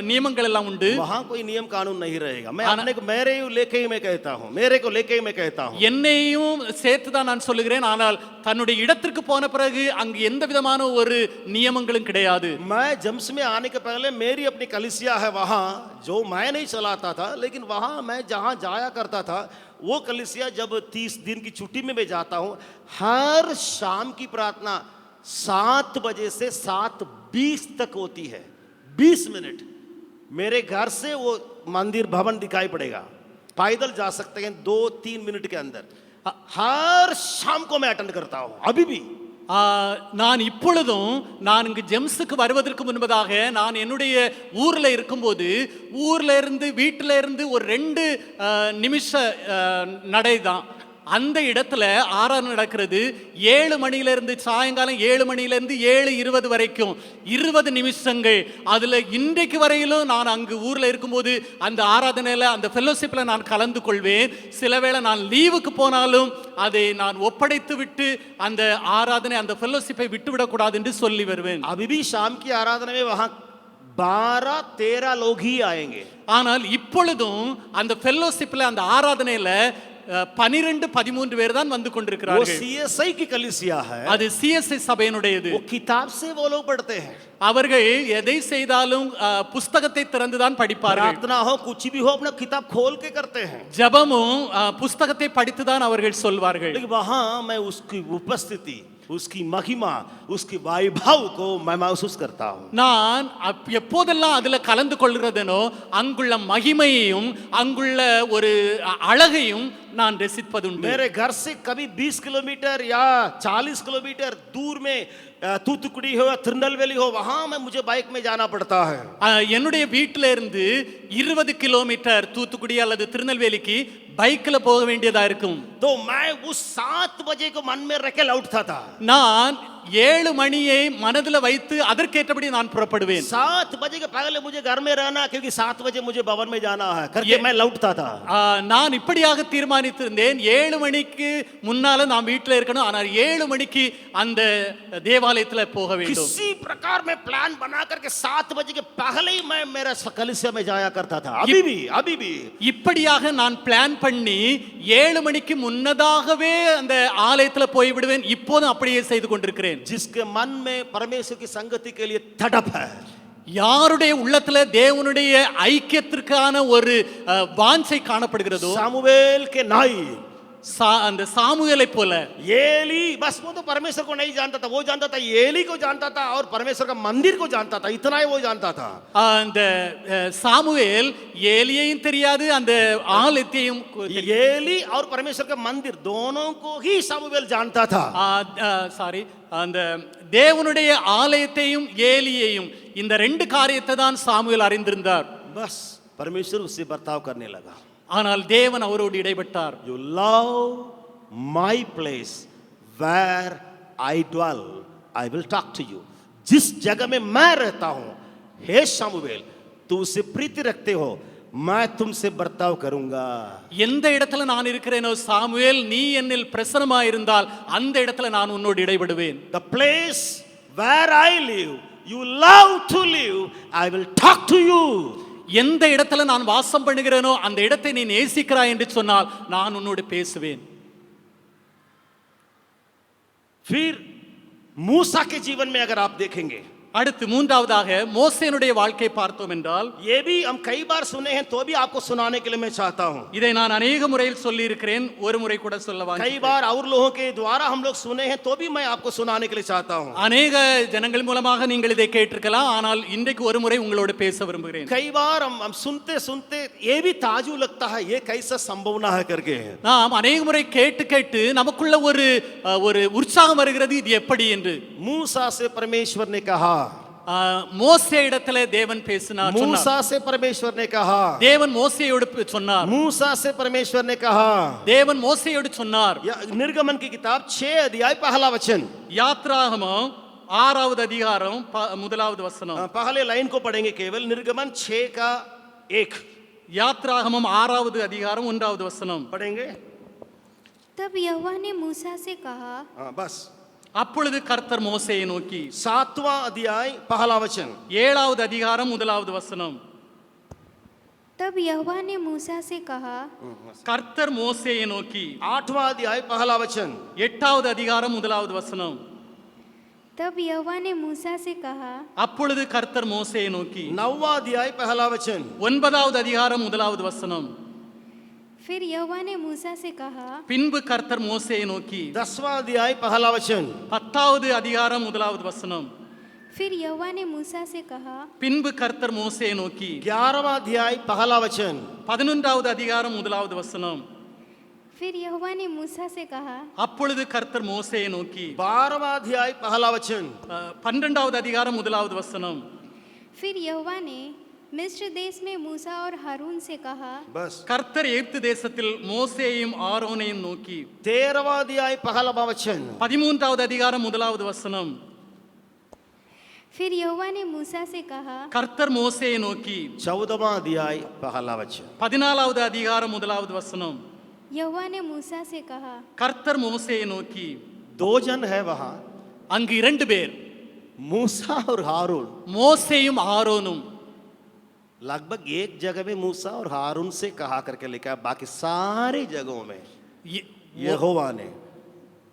நியமங்கள் எல்லாம் உண்டு. वहाँ कोई नियम कानून नहीं रहेगा. मैं अपने को मेरे लेके ही मैं कहता हूँ, मेरे को लेके ही मैं कहता हूँ. என்னையும் சேர்த்து தான் நான் சொல்லுகிறேன். ஆனால் தன்னுடைய இடத்திற்கு போன பிறகு அங்கு எந்த விதமான ஒரு நியமங்களும் கிடையாது. मैं जम्स में आने के पहले मेरी अपनी कलीसिया है वहाँ, जो मैं नहीं चलाता था, लेकिन वहाँ मैं जहाँ जाया करता था वो कलीसिया जब 30 दिन की छुट्टी में मैं जाता हूँ, हर शाम की प्रार्थना 7 बजे से 7:20 तक होती है. 20 मिनट मेरे घर से वो मंदिर भवन दिखाई पड़ेगा, पैदल जा सकते हैं 2-3 मिनट के अंदर. हर शाम को मैं अटेंड करता हूँ अभी भी. நான் இப்பொழுதும் நான் இங்கு ஜெம்ஸுக்கு வருவதற்கு முன்பதாக நான் என்னுடைய ஊரில் இருக்கும்போது ஊர்ல இருந்து வீட்டில இருந்து ஒரு 2 நிமிஷ நடை தான். அந்த இடத்துல ஆராதனை நடக்கிறது 7 மணியிலிருந்து சாயங்காலம் 7 மணியிலிருந்து 7:20 வரைக்கும் 20 நிமிஷங்கள். அதுல இன்றைக்கு வரையிலும் நான் அங்கு ஊர்ல இருக்கும்போது அந்த ஆராதனையில அந்த ஃபெல்லோஷிப்ல நான் கலந்து கொள்வேன். சிலவேளை நான் லீவுக்கு போனாலும் அதை நான் ஒப்படைத்து விட்டு அந்த ஆராதனை அந்த ஃபெல்லோஷிப்பை விட்டு விடக்கூடாது என்று சொல்லி வருவேன். अभी भी शाम की आराधना में वहाँ 12-13 लोग ही आएंगे. ஆனால் இப்பொழுதும் அந்த ஃபெல்லோஷிப்ல அந்த ஆராதனையில 12-13 பேர் தான் வந்து वो கொண்டிருக்கிறார்கள். CSI की कलीसिया है, அது CSI சபையினுடையது. वो किताब से वो लोग पढ़ते हैं. அவர்கள் எதை செய்தாலும் புஸ்தகத்தை திறந்துதான் படிப்பார்கள். प्रार्थना हो कुछ भी हो अपना किताब खोल के करते हैं. ஜெபமும் புஸ்தகத்தை படித்துதான் அவர்கள் சொல்வார்கள். लेकिन वहाँ मैं उसकी उपस्थिति, उसकी महिमा, उसकी वैभव को मैं महसूस करता हूँ. நான் எப்போதெல்லாம் அதுல கலந்து கொள்கிறதனோ அங்குள்ள மகிமையையும் அங்குள்ள ஒரு அழகையும் நான் ரசிப்பதுண்டு. मेरे घर से कभी 20 किलोमीटर या 40 किलोमीटर दूर में तूतुकुड़ी हो या तिरुनेलवेली हो, वहाँ मैं मुझे बाइक में जाना पड़ता है. என்னுடைய வீட்டில இருந்து 20 கிலோமீட்டர் தூத்துக்குடி அல்லது திருநெல்வேலிக்கு பைக்ல போக வேண்டியதா இருக்கும். तो मैं उस 7 बजे को मन में रख के लौटता था. நான் 7 மணியை மனதில் வைத்து அதற்கேற்றபடி நான் புறப்படுவேன். 7 बजे के पहले मुझे घर में रहना, क्योंकि 7 बजे मुझे भवन में जाना है करके मैं लौटता था. நான் இப்படியாக தீர்மானித்திருந்தேன். 7 மணிக்கு முன்னால நான் வீட்டில் இருக்கணும். ஆனால் 7 மணிக்கு அந்த தேவாலயத்தில் போக வேண்டும். किसी प्रकार में प्लान बना करके 7 बजे के पहले ही मैं मेरा कलीसिया में जाया करता था. अभी भी இப்படியாக நான் பிளான் பண்ணி 7 மணிக்கு முன்னதாகவே அந்த ஆலயத்தில் போய் விடுவேன். இப்போதும் அப்படியே செய்து கொண்டிருக்கிறேன். जिसके मन में परमेश्वर की संगति के लिए तड़प है, யாருடைய உள்ளத்துல தேவனுடைய ஐக்கியத்திற்கான ஒரு வாஞ்சை காணப்படுகிறதோ, सामुएल के नाई, அந்த சாமுவேலை போல एली, बस वो तो परमेश्वर को नहीं जानता था, वो जानता था एली को जानता था और परमेश्वर का मंदिर को जानता था, इतना ही वो जानता था. அந்த சாமுவேல் ஏலியையும் தெரியாது, அந்த ஆலயத்தையும் एली और परमेश्वर का मंदिर दोनों को ही सामुएल जानता था. சாரி அந்த தேவனுடைய ஆலயத்தையும் ஏலியையும் இந்த 2 காரியத்தை தான் சாமுவேல் அறிந்திருந்தார். बस परमेश्वर उससे बर्ताव करने लगा. ஆனால் தேவன் அவரோடு இடைப்பட்டார். You love my place where I dwell, I will talk to you. जिस जगह में मैं रहता हूं, हे सामुएल, तू उससे प्रीति रखते हो, मैं तुमसे बर्ताव करूंगा. எந்த இடத்துல நான் இருக்கிறேனோ சாமுவேல், நீ என்னில் பிரசன்னமா இருந்தால் அந்த இடத்துல நான் உன்னோடு இடைபடுவேன். The place where I live, you love to live, I will talk to you. எந்த இடத்துல நான் வாசம் பண்ணுகிறேனோ அந்த இடத்தை நீ நேசிக்கிறாய் என்று சொன்னால் நான் உன்னோடு பேசுவேன். फिर मूसा के जीवन में अगर आप देखेंगे, அடுத்து மூன்றாவதாக மோசேனுடைய வாழ்க்கை பார்த்தோம் என்றால், ये भी हम कई बार सुने हैं, तो भी आपको सुनाने के लिए मैं चाहता हूं। இதை நான் अनेक முறையில் சொல்லி இருக்கிறேன், ஒரு முறை கூட சொல்ல कई வாஞ்சிக்கிறேன். बार और लोगों के द्वारा हम लोग सुने हैं, तो भी मैं आपको सुनाने के लिए चाहता हूं। அநேக ஜனங்கள் மூலமாக நீங்கள் இதை கேட்டிருக்கலாம், ஆனால் இன்றைக்கு ஒரு முறை உங்களோடு பேச விரும்புகிறேன். कई बार हम सुनते सुनते ये भी ताजु लगता है, ये कैसा संभावना है करके। நாம் अनेक முறை கேட்டு கேட்டு நமக்குள்ள ஒரு உற்சாகம் வருகிறது, இது எப்படி என்று. मूसा से परमेश्वर ने कहा, மோசே இடத்துல தேவன் பேசினார், சொன்னார். मूसा से परमेश्वर ने कहा, தேவன் மோசேயோடு சொன்னார். मूसा से परमेश्वर ने कहा। தேவன் மோசேயோடு சொன்னார். निर्गमन की किताब 6 अध्याय पहला वचन, யாத்ராகமம் 6வது அதிகாரம் 1வது வசனம். पहले लाइन को पढ़ेंगे केवल, निर्गमन 6 का 1 यात्रागमम 6வது அதிகாரம் 1வது வசனம் पढ़ेंगे। तब यहोवा ने मूसा से कहा, हाँ बस। அப்பொழுது கர்த்தர் மோசேயை நோக்கி, 7वां अध्याय पहला वचन, 7வது அதிகாரம் 1வது வசனம். तब यहोवा ने मूसा से कहा, கர்த்தர் மோசேயை நோக்கி, 8वां अध्याय पहला वचन, 8வது அதிகாரம் 1வது வசனம். तब यहोवा ने मूसा से कहा, அப்பொழுது கர்த்தர் மோசேயை நோக்கி, 9वां अध्याय पहला वचन, 9வது அதிகாரம் 1வது வசனம். फिर यहोवा ने मूसा से कहा, பின்பு கர்த்தர் மோசேயை நோக்கி, 10वां अध्याय पहला वचन, 10வது அதிகாரம் 1வது வசனம். फिर यहोवा ने मूसा से कहा, பின்பு கர்த்தர் மோசேயை நோக்கி, 11वां अध्याय पहला वचन, 11வது அதிகாரம் 1வது வசனம். फिर यहोवा ने मूसा से कहा, அப்பொழுது கர்த்தர் மோசேயை நோக்கி, 12वां अध्याय पहला वचन, 12வது அதிகாரம் 1வது வசனம். फिर यहोवा ने मिस्र देश में मूसा और हारून से कहा, बस। கர்த்தர் எகிப்து தேசத்தில் மோசேயையும் ஆரோனையும் நோக்கி, 13वां अध्याय पहला वचन, 13வது அதிகாரம் 1வது வசனம். फिर यहोवा ने मूसा से कहा, கர்த்தர் மோசேயை நோக்கி, 14वां अध्याय पहला वचन, 14வது அதிகாரம் 1வது வசனம். यहोवा ने मूसा से कहा, கர்த்தர் மோசேயை நோக்கி, 2 जन है वहां, அங்கு 2 பேர், मूसा और हारून। மோசேயும் ஆரோனும். लगभग एक जगह में मूसा और हारून से कहा करके लिखा है, बाकी सारी जगहों में यहोवा ने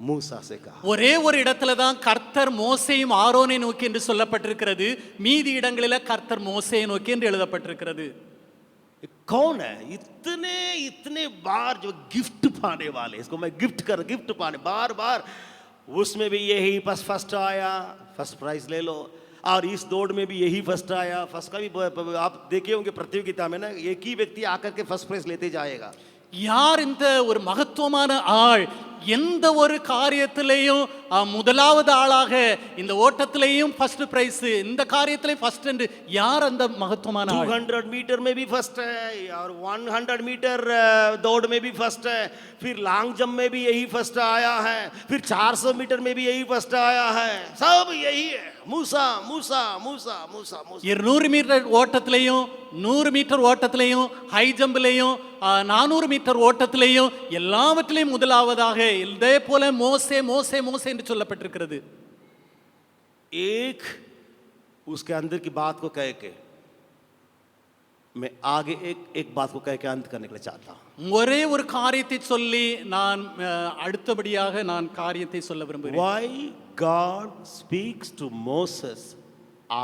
मूसा से कहा। ஒரே ஒரு இடத்துல தான் கர்த்தர் மோசேயும் ஆரோனை நோக்கி என்று சொல்லப்பட்டிருக்கிறது, மீதி இடங்களில் கர்த்தர் மோசேயை நோக்கி என்று எழுதப்பட்டிருக்கிறது. कौन है इतने इतने बार जो गिफ्ट पाने वाले, इसको मैं गिफ्ट पाने बार बार, उसमें भी यही फर्स्ट आया, फर्स्ट प्राइज ले लो, और इस दौड़ में भी यही फर्स्ट आया। फर्स्ट का भी आप देखे होंगे प्रतियोगिता में ना, एक ही व्यक्ति आकर के फर्स्ट प्राइज लेते जाएगा। யார் இந்த ஒரு மகத்துவமான ஆள், எந்த ஒரு காரியத்திலையும் முதலாவது ஆளாக, இந்த ஓட்டத்திலையும் ஃபர்ஸ்ட் பிரைஸ், இந்த காரியத்திலையும் ஃபர்ஸ்ட் என்று யார் அந்த மகத்துவமான ஆள்? 200 मीटर में भी फर्स्ट है, और 100 मीटर दौड़ में भी फर्स्ट है, फिर लॉन्ग जंप में भी यही फर्स्ट आया है, फिर 400 मीटर में भी यही फर्स्ट आया है, सब यही है, मूसा मूसा मूसा मूसा मूसा। 200 மீட்டர் ஓட்டத்திலையும், 100 மீட்டர் ஓட்டத்திலையும், ஹை ஜம்பிலையும், 400 மீட்டர் ஓட்டத்திலையும், எல்லாவற்றிலையும் முதலாவதாக இதே போல மோசே மோசே மோசே என்று சொல்லப்பட்டிருக்கிறது. एक उसके अंदर की बात को कह के मैं आगे एक बात को कह के अंत करने के लिए चाहता हूं। ஒரே ஒரு காரியத்தை சொல்லி நான் அடுத்தபடியாக நான் காரியத்தை சொல்ல விரும்புகிறேன். Why God speaks to Moses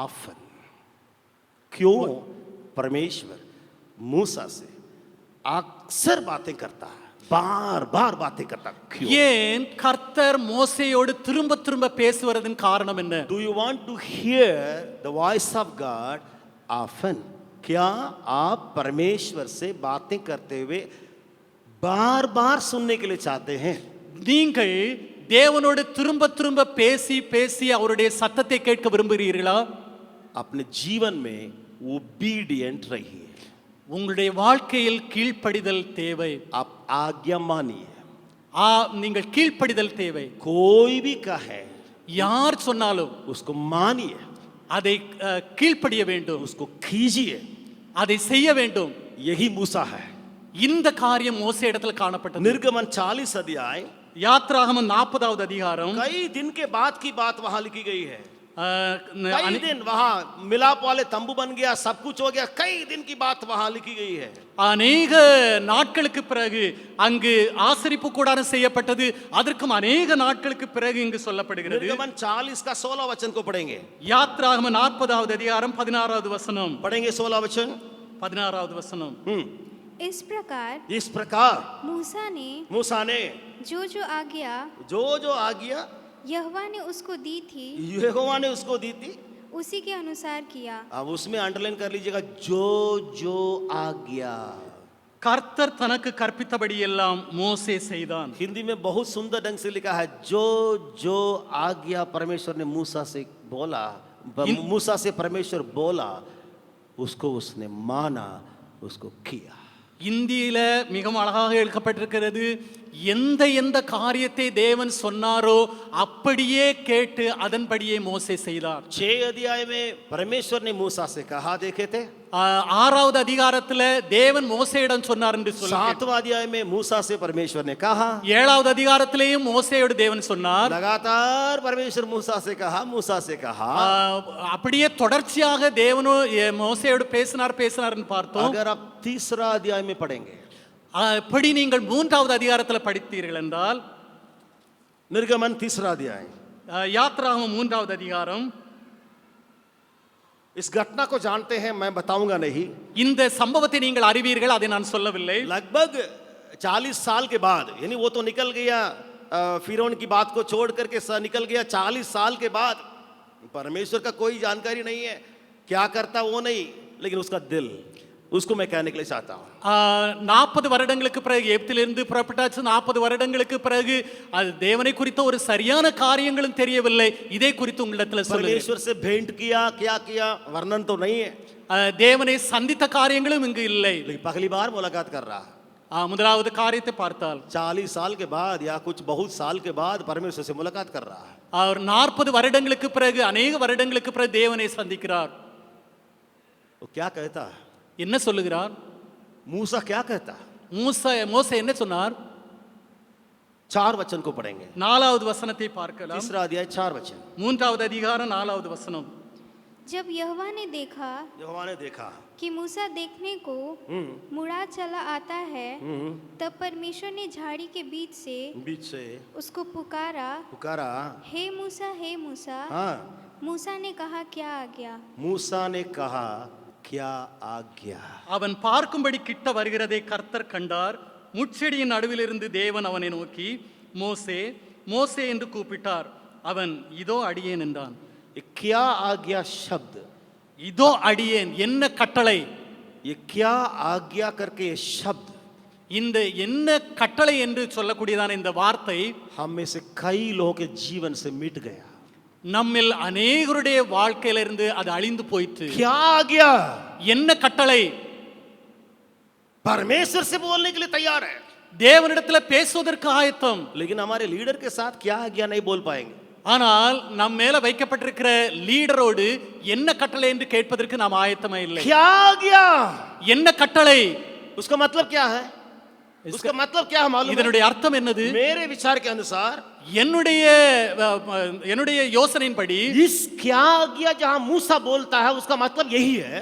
often? क्यों परमेश्वर मूसा से अक्सर बातें करता है, बार बार बातें करता है, क्यों? ஏன் கர்த்தர் மோசேயோடு திரும்ப திரும்ப பேசுவதன் காரணம் என்ன? Do you want to hear the voice of God often? क्या आप परमेश्वर से बातें करते हुए बार बार सुनने के लिए चाहते हैं? நீங்கள் தேவனோடு திரும்ப திரும்ப பேசி பேசி அவருடைய சத்தத்தை கேட்க விரும்புகிறீர்களா? अपने जीवन में ओबीडिएंट रहिए। உங்களுடைய வாழ்க்கையில் கீழ்ப்படிதல் தேவை. आप आज्ञा मानिए। நீங்கள் கீழ்ப்படிதல் தேவை. कोई भी कहे, யார் சொன்னாலும் उसको मानिए, அதை கீழ்ப்படிய வேண்டும், उसको खींचिए, அதை செய்ய வேண்டும். यही मूसा है। இந்த காரியம் மோசே இடத்துல காணப்பட்டது. निर्गमन 40 अध्याय, யாத்ராகமம் 40வது அதிகாரம், कई दिन के बाद की बात वहां लिखी गई है। कई दिन वहां मिलाप वाले तंबू बन गया, सब कुछ हो गया, कई दिन की बात वहां लिखी गई है। அநேக நாட்களுக்கு பிறகு அங்கு ஆசரிப்பு கூடாரம் செய்யப்பட்டது. அதற்கும் அநேக நாட்களுக்கு பிறகு இங்கு சொல்லப்படுகிறது. निर्गमन 40 का 16 वचन को पढ़ेंगे। யாத்ராகம 40வது அதிகாரம் 16வது வசனம். पढ़ेंगे 16 वचन। 16வது வசனம். इस प्रकार मूसा ने जो आज्ञा आज्ञा यहोवा ने उसको दी थी, यहोवा ने उसको दी थी, उसी के अनुसार किया। अब उसमें अंडरलाइन कर लीजिएगा, जो जो आज्ञा। கர்த்தர் தனக்கு கற்பித்தபடி எல்லாம் மோசே செய்தான். हिंदी में बहुत सुंदर ढंग से लिखा है, जो जो आज्ञा परमेश्वर ने मूसा से बोला, मूसा से परमेश्वर बोला, उसको उसने माना, उसको किया। இந்தியில மிகவும் அழகாக எழுதப்பட்டிருக்கிறது, எந்த எந்த காரியத்தை தேவன் சொன்னாரோ அப்படியே கேட்டு அதன்படியே மோசே செய்தார். 6 अध्याय में परमेश्वर ने मूसा से कहा, देखे थे। 6வது அதிகாரத்துல தேவன் மோசேயிடம் சொன்னார் என்று சொல்லி 7वां अध्याय में मूसा से परमेश्वर ने कहा। 7வது அதிகாரத்திலேயும் மோசேயோடு தேவன் சொன்னார். लगातार परमेश्वर मूसा से कहा। அப்படியே தொடர்ச்சியாக தேவனோ மோசேயோடு பேசினார்னு பார்த்தோம். अगर आप 3रा अध्याय में पढ़ेंगे, அப்படி நீங்கள் 3வது அதிகாரத்தில் படித்தீர்கள் என்றால், निर्गमन 3रा अध्याय, யாத்ராகமம் 3வது அதிகாரம், इस घटना को जानते हैं, मैं बताऊंगा नहीं। இந்த சம்பவத்தை நீங்கள் அறிவீர்கள், அதை நான் சொல்லவில்லை. लगभग 40 साल के बाद, यानी वो तो निकल गया, फिरौन की बात को छोड़ करके निकल गया। 40 साल के बाद परमेश्वर का कोई जानकारी नहीं है, क्या करता वो नहीं, लेकिन उसका दिल, उसको मैं कहने के लिए चाहता हूँ। 40 வருடங்களுக்கு பிறகு எகிப்திலிருந்து புறப்பட்டாச்சு. 40 வருடங்களுக்கு பிறகு அது தேவனை குறித்த ஒரு சரியான காரியங்களும் தெரியவில்லை. இதை குறித்து உங்களிடத்தில் சொல்லுங்க. परमेश्वर से भेंट किया, क्या किया, वर्णन तो नहीं है। தேவனை சந்தித்த காரியங்களும் இங்கு இல்லை. लेकिन पहली बार मुलाकात कर रहा। முதலாவது காரியத்தை பார்த்தால் 40 साल के बाद या कुछ बहुत साल के बाद परमेश्वर से मुलाकात कर रहा है। அவர் 40 வருடங்களுக்கு பிறகு, अनेक வருடங்களுக்கு பிறகு தேவனை சந்திக்கிறார். वो क्या कहता है? என்ன சொல்லுகிறார்? मूसा क्या कहता? மோசே என்ன சொன்னார்? 4 वचन को पढ़ेंगे। 4வது வசனத்தை பார்க்கலாம். 3रा अध्याय 4 वचन। 3வது அதிகாரம் 4வது வசனம். जब यहोवा ने देखा कि मूसा देखने को मुड़ा चला आता है, तब परमेश्वर ने झाड़ी के बीच से उसको पुकारा, हे मूसा। हाँ। मूसा ने कहा, क्या आज्ञा? मूसा ने कहा, क्या आज्ञा? அவன் பார்க்கும்படி கிட்ட வருகிறதை கர்த்தர் கண்டார். முட்செடியின் நடுவிலிருந்து தேவன் அவனை நோக்கி, மோசே மோசே என்று கூப்பிட்டார். அவன் இதோ அடியேன் என்றான். क्या आज्ञा शब्द, இதோ அடியேன், என்ன கட்டளை. ये क्या आज्ञा करके ये शब्द, இந்த என்ன கட்டளை என்று சொல்லக்கூடியதான இந்த வார்த்தை हम में से कई लोगों के जीवन से मिट गया। நம்மில் अनेகருடைய வாழ்க்கையிலிருந்து அது அழிந்து போயிற்று. क्या आज्ञा, என்ன கட்டளை. परमेश्वर से बोलने के लिए तैयार है, தேவனிடத்தில் பேசுவதற்கு ஆயத்தம். लेकिन हमारे लीडर के साथ क्या आज्ञा नहीं बोल पाएंगे। ஆனால் நம் மேல வைக்கப்பட்டிருக்கிற லீடரோடு என்ன கட்டளை என்று கேட்பதற்கு நாம் ஆயத்தமே இல்லை. क्या आज्ञा, என்ன கட்டளை. उसका मतलब क्या है? उसका मतलब क्या है मालूम? இதனுடைய அர்த்தம் என்னது? मेरे विचार के अनुसार, என்னுடைய யோசனையின்படி, इस क्या आज्ञा जहां मूसा बोलता है, उसका मतलब यही है,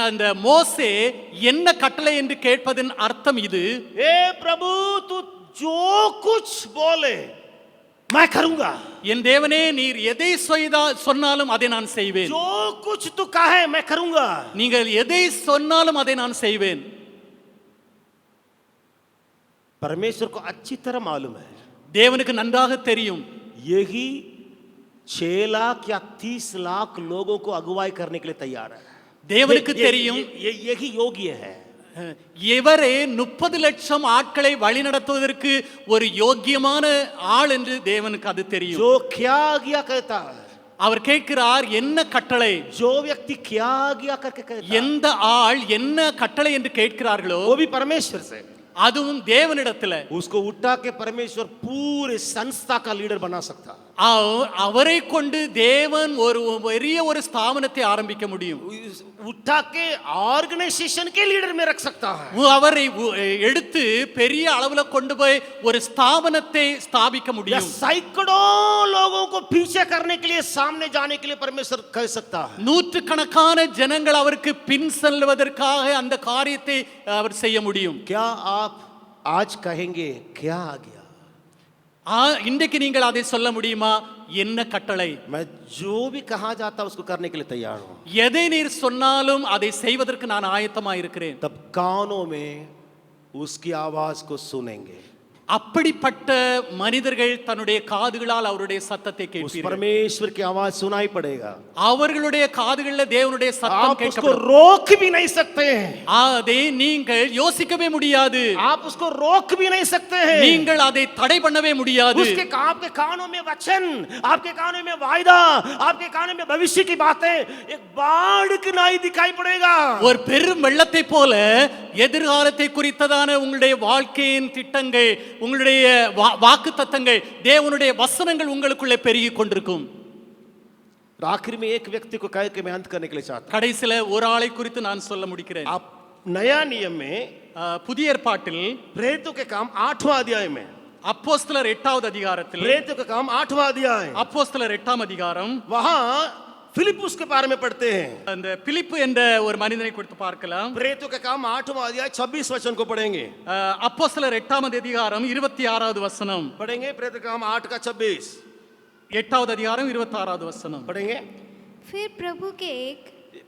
அந்த மோசே என்ன கட்டளை என்று கேட்பதன் அர்த்தம் இது. ए प्रभु, तू जो कुछ बोले मैं करूंगा। என் தேவனே, நீர் எதை சொன்னாலும் அதை நான் செய்வேன். जो कुछ तू कहे मैं करूंगा। நீங்கள் எதை சொன்னாலும் அதை நான் செய்வேன். परमेश्वर को अच्छी तरह मालूम है, தேவனுக்கு நன்றாக தெரியும், यही 6 लाख या 30 लाख लोगों को अगुवाई करने के लिए तैयार है। தேவனுக்கு தெரியும், यही योग्य है। இவரே 30 லட்சம் ஆட்களை வழிநடத்துவதற்கு ஒரு யோக்கியமான ஆள் என்று தேவனுக்கு அது தெரியும். जो क्या आज्ञा कहता है, அவர் கேட்கிறார், என்ன கட்டளை. जो व्यक्ति क्या आज्ञा करके कहता है, எந்த ஆள் என்ன கட்டளை என்று கேட்கிறார்களோ, वो भी परमेश्वर से, அதுவும் தேவனிடத்தில், उसको उठा के परमेश्वर पूरे संस्था का लीडर बना सकता है। அவரை கொண்டு தேவன் ஒரு பெரிய ஒரு ஸ்தாபனத்தை ஆரம்பிக்க முடியும். उठा के ऑर्गेनाइजेशन के लीडर में रख सकता है. அவரை எடுத்து பெரிய அளவுல கொண்டு போய் ஒரு ஸ்தாபனத்தை ஸ்தாபிக்க या முடியும். सैकड़ों लोगों को पीछे करने के लिए, सामने जाने के लिए परमेश्वर कह सकता है. நூற்றுக்கணக்கான ஜனங்கள் அவருக்கு பின் செல்வதற்காக அந்த காரியத்தை அவர் செய்ய முடியும். क्या आप आज कहेंगे क्या आ गया? இன்றைக்கு நீங்கள் அதை சொல்ல முடியுமா? என்ன கட்டளை? मैं जो भी कहा जाता उसको करने के लिए तैयार हूं. எதை நீர் சொன்னாலும் அதை செய்வதற்கு நான் ஆயத்தமா இருக்கிறேன். तब कानों में उसकी आवाज को सुनेंगे. அப்படிப்பட்ட மனிதர்கள் தன்னுடைய காதுகளால் அவருடைய சத்தத்தை उस கேட்பார்கள். परमेश्वर की आवाज सुनाई पड़ेगा. அவர்களுடைய காதுகளில் தேவனுடைய சத்தம் आप उसको கேட்கப்படும். रोक भी नहीं सकते हैं. அதை நீங்கள் யோசிக்கவே முடியாது. आप उसको रोक भी नहीं सकते हैं. நீங்கள் அதை தடை பண்ணவே முடியாது. उसके आपके कानों में वचन, आपके कानों में वायदा, आपके कानों में भविष्य की बातें एक बाढ़ की नाई दिखाई पड़ेगा. ஒரு பெரும் வெள்ளத்தை போல எதிர்காலத்தை குறித்ததான உங்களுடைய வாழ்க்கையின் திட்டங்கள், உங்களுடைய வாக்கு தத்தங்கள், தேவனுடைய வசனங்கள் உங்களுக்குள்ளே பெருகி கொண்டிருக்கும். आखिर में एक व्यक्ति को कह के मैं अंत करने के लिए चाहता हूं. கடைசில ஒரு ஆளை குறித்து நான் சொல்ல முடிக்கிறேன். आप नया नियम में புதிய ஏற்பாட்டில் प्रेरितों के काम 8वां अध्याय में, அப்போஸ்தலர் 8வது அதிகாரத்தில், प्रेरितों के काम 8वां अध्याय, அப்போஸ்தலர் 8ஆம் அதிகாரம், वहां फिलिपुस के बारे में पढ़ते हैं. அந்த பிலிப்பு என்ற ஒரு மனிதனை குறித்து பார்க்கலாம். प्रेरितों के काम 8वां अध्याय 26 वचन को पढ़ेंगे. அப்போஸ்தலர் 8ஆம் அதிகாரம் 26வது வசனம். पढ़ेंगे प्रेरितों के काम 8 का 26. 8வது அதிகாரம் 26வது வசனம். पढ़ेंगे. फिर प्रभु के एक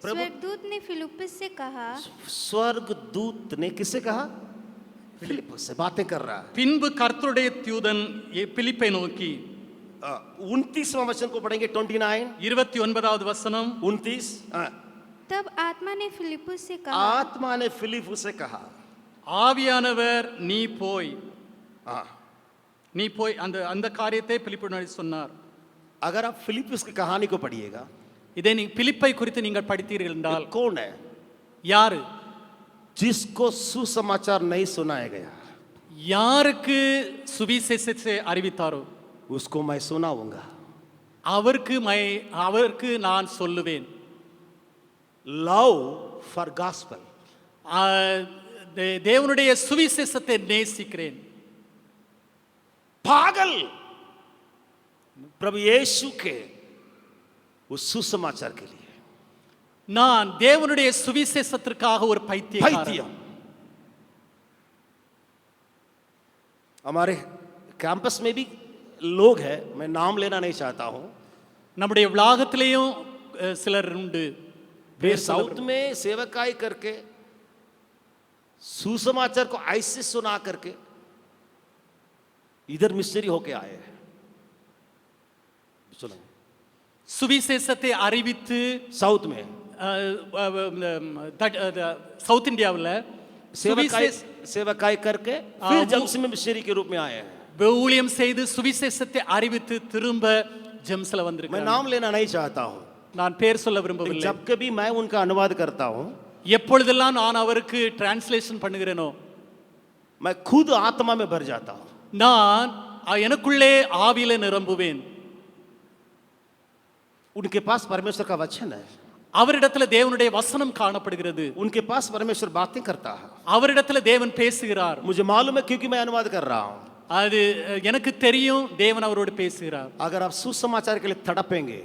स्वर्गदूत ने फिलिप्पुस से कहा, स्वर्गदूत ने किससे कहा? फिलिपुस से बातें कर रहा है. பின்பு கர்த்தருடைய தூதன் பிலிப்பை நோக்கி, 29वां वचन को पढ़ेंगे. 29 29வது வசனம். 29. तब आत्मा ने फिलिप्पुस से कहा, आत्मा ने फिलिपुस से कहा, ஆவியானவர் நீ போய் हाँ, அந்த அந்த காரியத்தை பிலிப்பினாடி சொன்னார். अगर आप फिलिपुस की कहानी को पढ़िएगा, இதை நீ பிலிப்பை குறித்து நீங்கள் படித்தீர்கள் என்றால், कौन है யாரு जिसको सुसमाचार नहीं सुनाया गया? யாருக்கு சுவிசேஷத்தை அறிவித்தாரோ उसको मैं सुनाऊंगा. அவருக்கு நான் சொல்லுவேன். Love for gospel. தேவனுடைய சுவிசேஷத்தை நேசிக்கிறேன். पागल प्रभु यीशु के उस सुसमाचार के लिए. நான் தேவனுடைய சுவிசேஷத்திற்காக ஒரு பைத்தியம். हमारे कैंपस में भी लोग हैं, मैं नाम लेना नहीं चाहता हूं. நம்முடைய வளாகத்திலேயும் சிலர் உண்டு. वे साउथ में सेवकाई करके सुसमाचार को ऐसे सुना करके इधर मिस्ट्री होके आए हैं. सुनो. சுவிசேஷத்தை அறிவித்து साउथ में சவுத் இந்தியாவில் सेवकाई करके फिर जम्स में मिशनरी के रूप में आए हैं. ஊழியம் செய்து சுவிசேஷத்தை அறிவித்து திரும்ப ஜெம்ஸ்ல मैं வந்திருக்கேன். नाम लेना नहीं चाहता हूं. நான் பேர் சொல்ல விரும்பவில்லை. जब कभी मैं उनका अनुवाद करता हूं, எப்பொழுதெல்லாம் நான் அவருக்கு டிரான்ஸ்லேஷன் பண்ணுகிறேனோ, मैं खुद आत्मा में भर जाता हूं. நான் எனக்குள்ளே ஆவியில நிரம்புவேன். उनके पास परमेश्वर का वचन है. அவரிடத்துல தேவனுடைய வசனம் காணப்படுகிறது. उनके पास परमेश्वर बातें करता है. அவரிடத்துல தேவன் பேசுகிறார். मुझे मालूम है क्योंकि मैं अनुवाद कर रहा हूं. அது எனக்கு தெரியும், தேவன் அவரோடு பேசுகிறார். अगर आप सुसमाचार के लिए तड़पेंगे,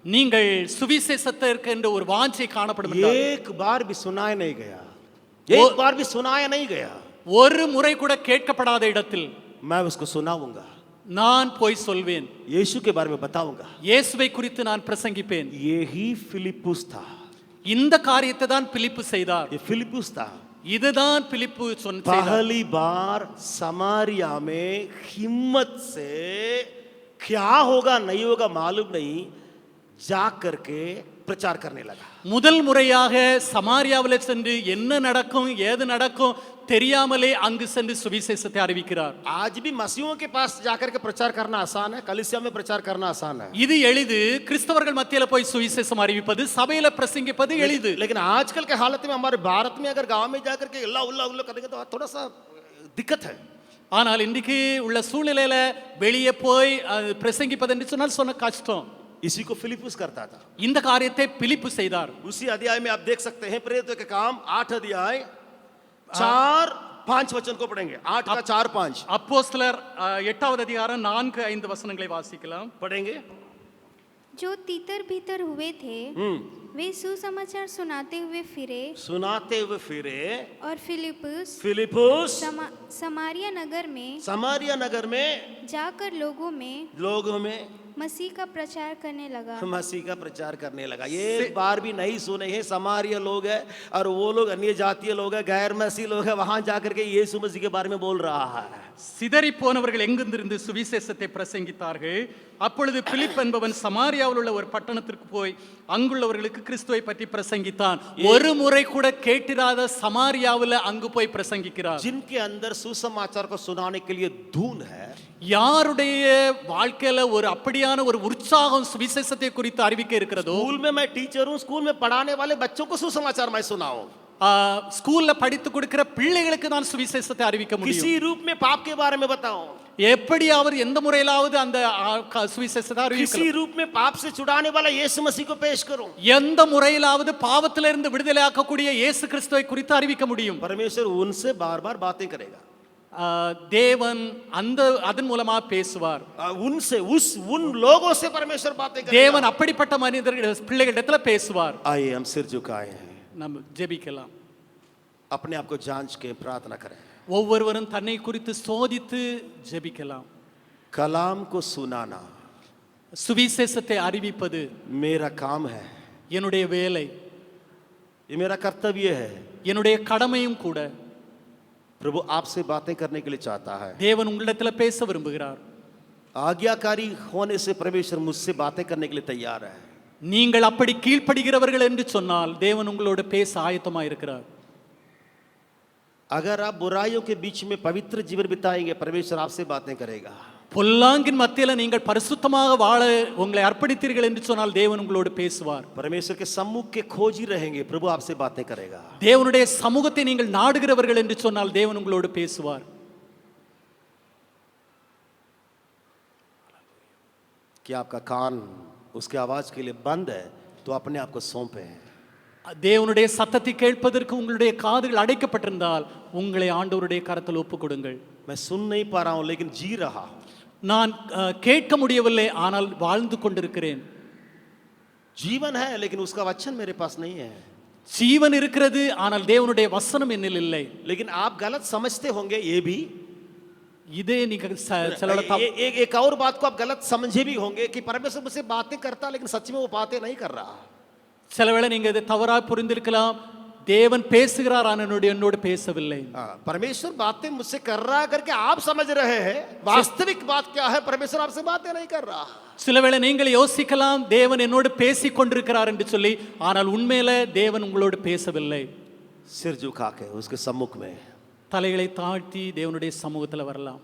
நீங்கள் சுவிசேஷத்திற்கு என்ற ஒரு வாஞ்சை காணப்படும். एक बार भी सुनाया नहीं गया, एक बार भी सुनाया नहीं गया, ஒரு முறை கூட கேட்கப்படாத இடத்தில் मैं उसको सुनाऊंगा. நான் போய் சொல்வேன். यीशु के बारे में बताऊंगा. இயேசுவை குறித்து நான் பிரசங்கிப்பேன். यही फिलिपुस था. இந்த காரியத்தை தான் பிலிப்பு செய்தார். ये फिलिपुस था. இதுதான் பிலிப்பு சொன்னார். पहली बार समारिया में हिम्मत से क्या होगा नहीं होगा मालूम नहीं, जा करके प्रचार करने लगा. முதல் முறையாக சமாரியாவில் சென்று என்ன நடக்கும் ஏது நடக்கும் தெரியாமலே அங்கு சென்று சுவிசேஷத்தை அறிவிக்கிறார். आज भी मसीहों के पास जाकर के प्रचार करना आसान है, कलीसिया में प्रचार करना आसान है. இது எளிது. கிறிஸ்தவர்கள் மத்தியில போய் சுவிசேஷம் அறிவிப்பது, சபையில பிரசங்கிப்பது எளிது. लेकिन आजकल के हालत में हमारे भारत में अगर गांव में जाकर के अल्लाह उल्लाह उल्लाह करेंगे तो थोड़ा सा दिक्कत है. ஆனால் இன்றைக்கு உள்ள சூழ்நிலையில வெளியே போய் பிரசங்கிப்பது என்று சொன்ன கஷ்டம். इसी को फिलिपुस करता था। இந்த காரியத்தை பிலிப்பு செய்தார். उसी अध्याय में आप देख सकते हैं प्रेरितों के काम 8 अध्याय 4-5 वचन को पढ़ेंगे। 8 का 4-5 அப்போஸ்தலர் 8வது அதிகாரம் 4-5 வசனங்களை வாசிக்கலாம். पढ़ेंगे। जो तीतर भीतर हुए थे वे सुसमाचार सुनाते हुए फिरे सुनाते हुए फिरे और फिलिपुस फिलिपुस समारिया नगर में जाकर लोगों में मसीह का प्रचार करने लगा। मसीह का प्रचार करने लगा। ये एक बार भी नहीं सुने हैं, समारिया लोग है और वो लोग अन्य जातीय लोग है, गैर मसीह लोग है, वहां जाकर के यीशु मसीह के बारे में बोल रहा है। சிதறி போனவர்கள் எங்கிருந்து சுவிசேஷத்தை பிரசங்கித்தார்கள். அப்பொழுது பிலிப் என்பவன் சமாரியாவில் உள்ள ஒரு பட்டணத்திற்கு போய் அங்குள்ளவர்களுக்கு கிறிஸ்துவை பற்றி பிரசங்கித்தான். ஒரு முறை கூட கேட்டிராத சமாரியாவில் அங்கு போய் பிரசங்கிக்கிறார். जिनके अंदर सुसमाचार को सुनाने के लिए धून है, யாருடைய வாழ்க்கையில ஒரு அப்படியான ஒரு உற்சாகம் சுவிசேஷத்தை குறித்து அறிவிக்க இருக்கிறதோ, स्कूल में मैं टीचर हूं, स्कूल में पढ़ाने वाले बच्चों को सुसमाचार मैं सुनाऊं, ஸ்கூல்ல படித்து கொடுக்கிற பிள்ளைகளுக்கு நான் சுவிசேஷத்தை அறிவிக்க முடியும். किसी रूप में पाप के बारे में बताऊं, எப்படியாவது எந்த முறையிலாவது அந்த சுவிசேஷத்தை அறிவிக்கலாம். किसी रूप में पाप से छुड़ाने वाला यीशु मसीह को पेश करूं, எந்த முறையிலாவது பாவத்திலிருந்து விடுதலை ஆக்கக்கூடிய இயேசு கிறிஸ்துவை குறித்து அறிவிக்க முடியும். परमेश्वर उनसे बार-बार बातें करेगा। தேவன் அதன் மூலமா பேசுவார். उनसे उन लोगों से परमेश्वर बातें करेगा। தேவன் அப்படிப்பட்ட மனிதர்கள் பிள்ளைகளிடத்துல பேசுவார். आइए हम सिर झुकाए हैं, நம்ம ஜெபிக்கலாம். अपने आप को जांच के प्रार्थना करें। ஒவ்வொருவரும் தன்னை குறித்து சோதித்து ஜெபிக்கலாம். कलाम को सुनाना சுவிசேஷத்தை அறிவிப்பது मेरा काम है, என்னுடைய வேலை, ये मेरा कर्तव्य है। என்னுடைய கடமையும் கூட. प्रभु आपसे बातें करने के लिए चाहता है। தேவன் உங்களிடத்துல பேச விரும்புகிறார். आज्ञाकारी होने से परमेश्वर मुझसे बातें करने के लिए तैयार है। நீங்கள் அப்படி கீழ்ப்படுகிறவர்கள் என்று சொன்னால் தேவன் உங்களோடு பேச ஆயத்தமாக இருக்கிறார். अगर आप बुराइयों के बीच में पवित्र जीवन बिताएंगे, परमेश्वर आपसे बातें करेगा। பொல்லாங்கின் மத்தியில நீங்கள் பரிசுத்தமாக வாழ உங்களை அர்ப்பணித்தீர்கள் என்று சொன்னால் தேவன் உங்களோடு பேசுவார். परमेश्वर के सम्मुख के खोजी रहेंगे, प्रभु आपसे बातें करेगा। தேவனுடைய சமூகத்தை நீங்கள் நாடுகிறவர்கள் என்று சொன்னால் தேவன் உங்களோடு பேசுவார். क्या आपका कान उसके आवाज के लिए बंद है तो अपने आप को सौंपे। தேவனுடைய சத்தத்தை கேட்பதற்கு உங்களுடைய காதுகள் அடைக்கப்பட்டிருந்தால் உங்களை ஆண்டவருடைய கரத்தில் ஒப்புக் கொடுங்கள். मैं सुन नहीं पा रहा हूं लेकिन जी रहा हूं, நான் கேட்க முடியவில்லை ஆனால் வாழ்ந்து கொண்டிருக்கிறேன். जीवन है लेकिन उसका वचन मेरे पास नहीं है। ஜீவன் இருக்கிறது ஆனால் தேவனுடைய வசனம் என்னில் இல்லை. लेकिन आप गलत समझते होंगे ये भी, இதே நீங்க एक और बात को आप गलत समझे भी होंगे कि परमेश्वर मुझसे बातें करता लेकिन सच में वो बातें नहीं कर रहा। சில வேளை நீங்க இதை தவறாக புரிந்திருக்கலாம். தேவன் பேசுகிறார் ஆனால் என்னோடு பேசவில்லை. परमेश्वर बातें मुझसे कर रहा करके आप समझ रहे हैं, वास्तविक बात क्या है, परमेश्वर आपसे बातें नहीं कर रहा। சில வேளை நீங்கள் யோசிக்கலாம் தேவன் என்னோடு பேசிக் கொண்டிருக்கிறார் என்று சொல்லி, ஆனால் உண்மையில தேவன் உங்களோடு பேசவில்லை. सिर झुका के उसके सम्मुख में தலைகளை தாழ்த்தி தேவனுடைய சமூகத்தில் வரலாம்.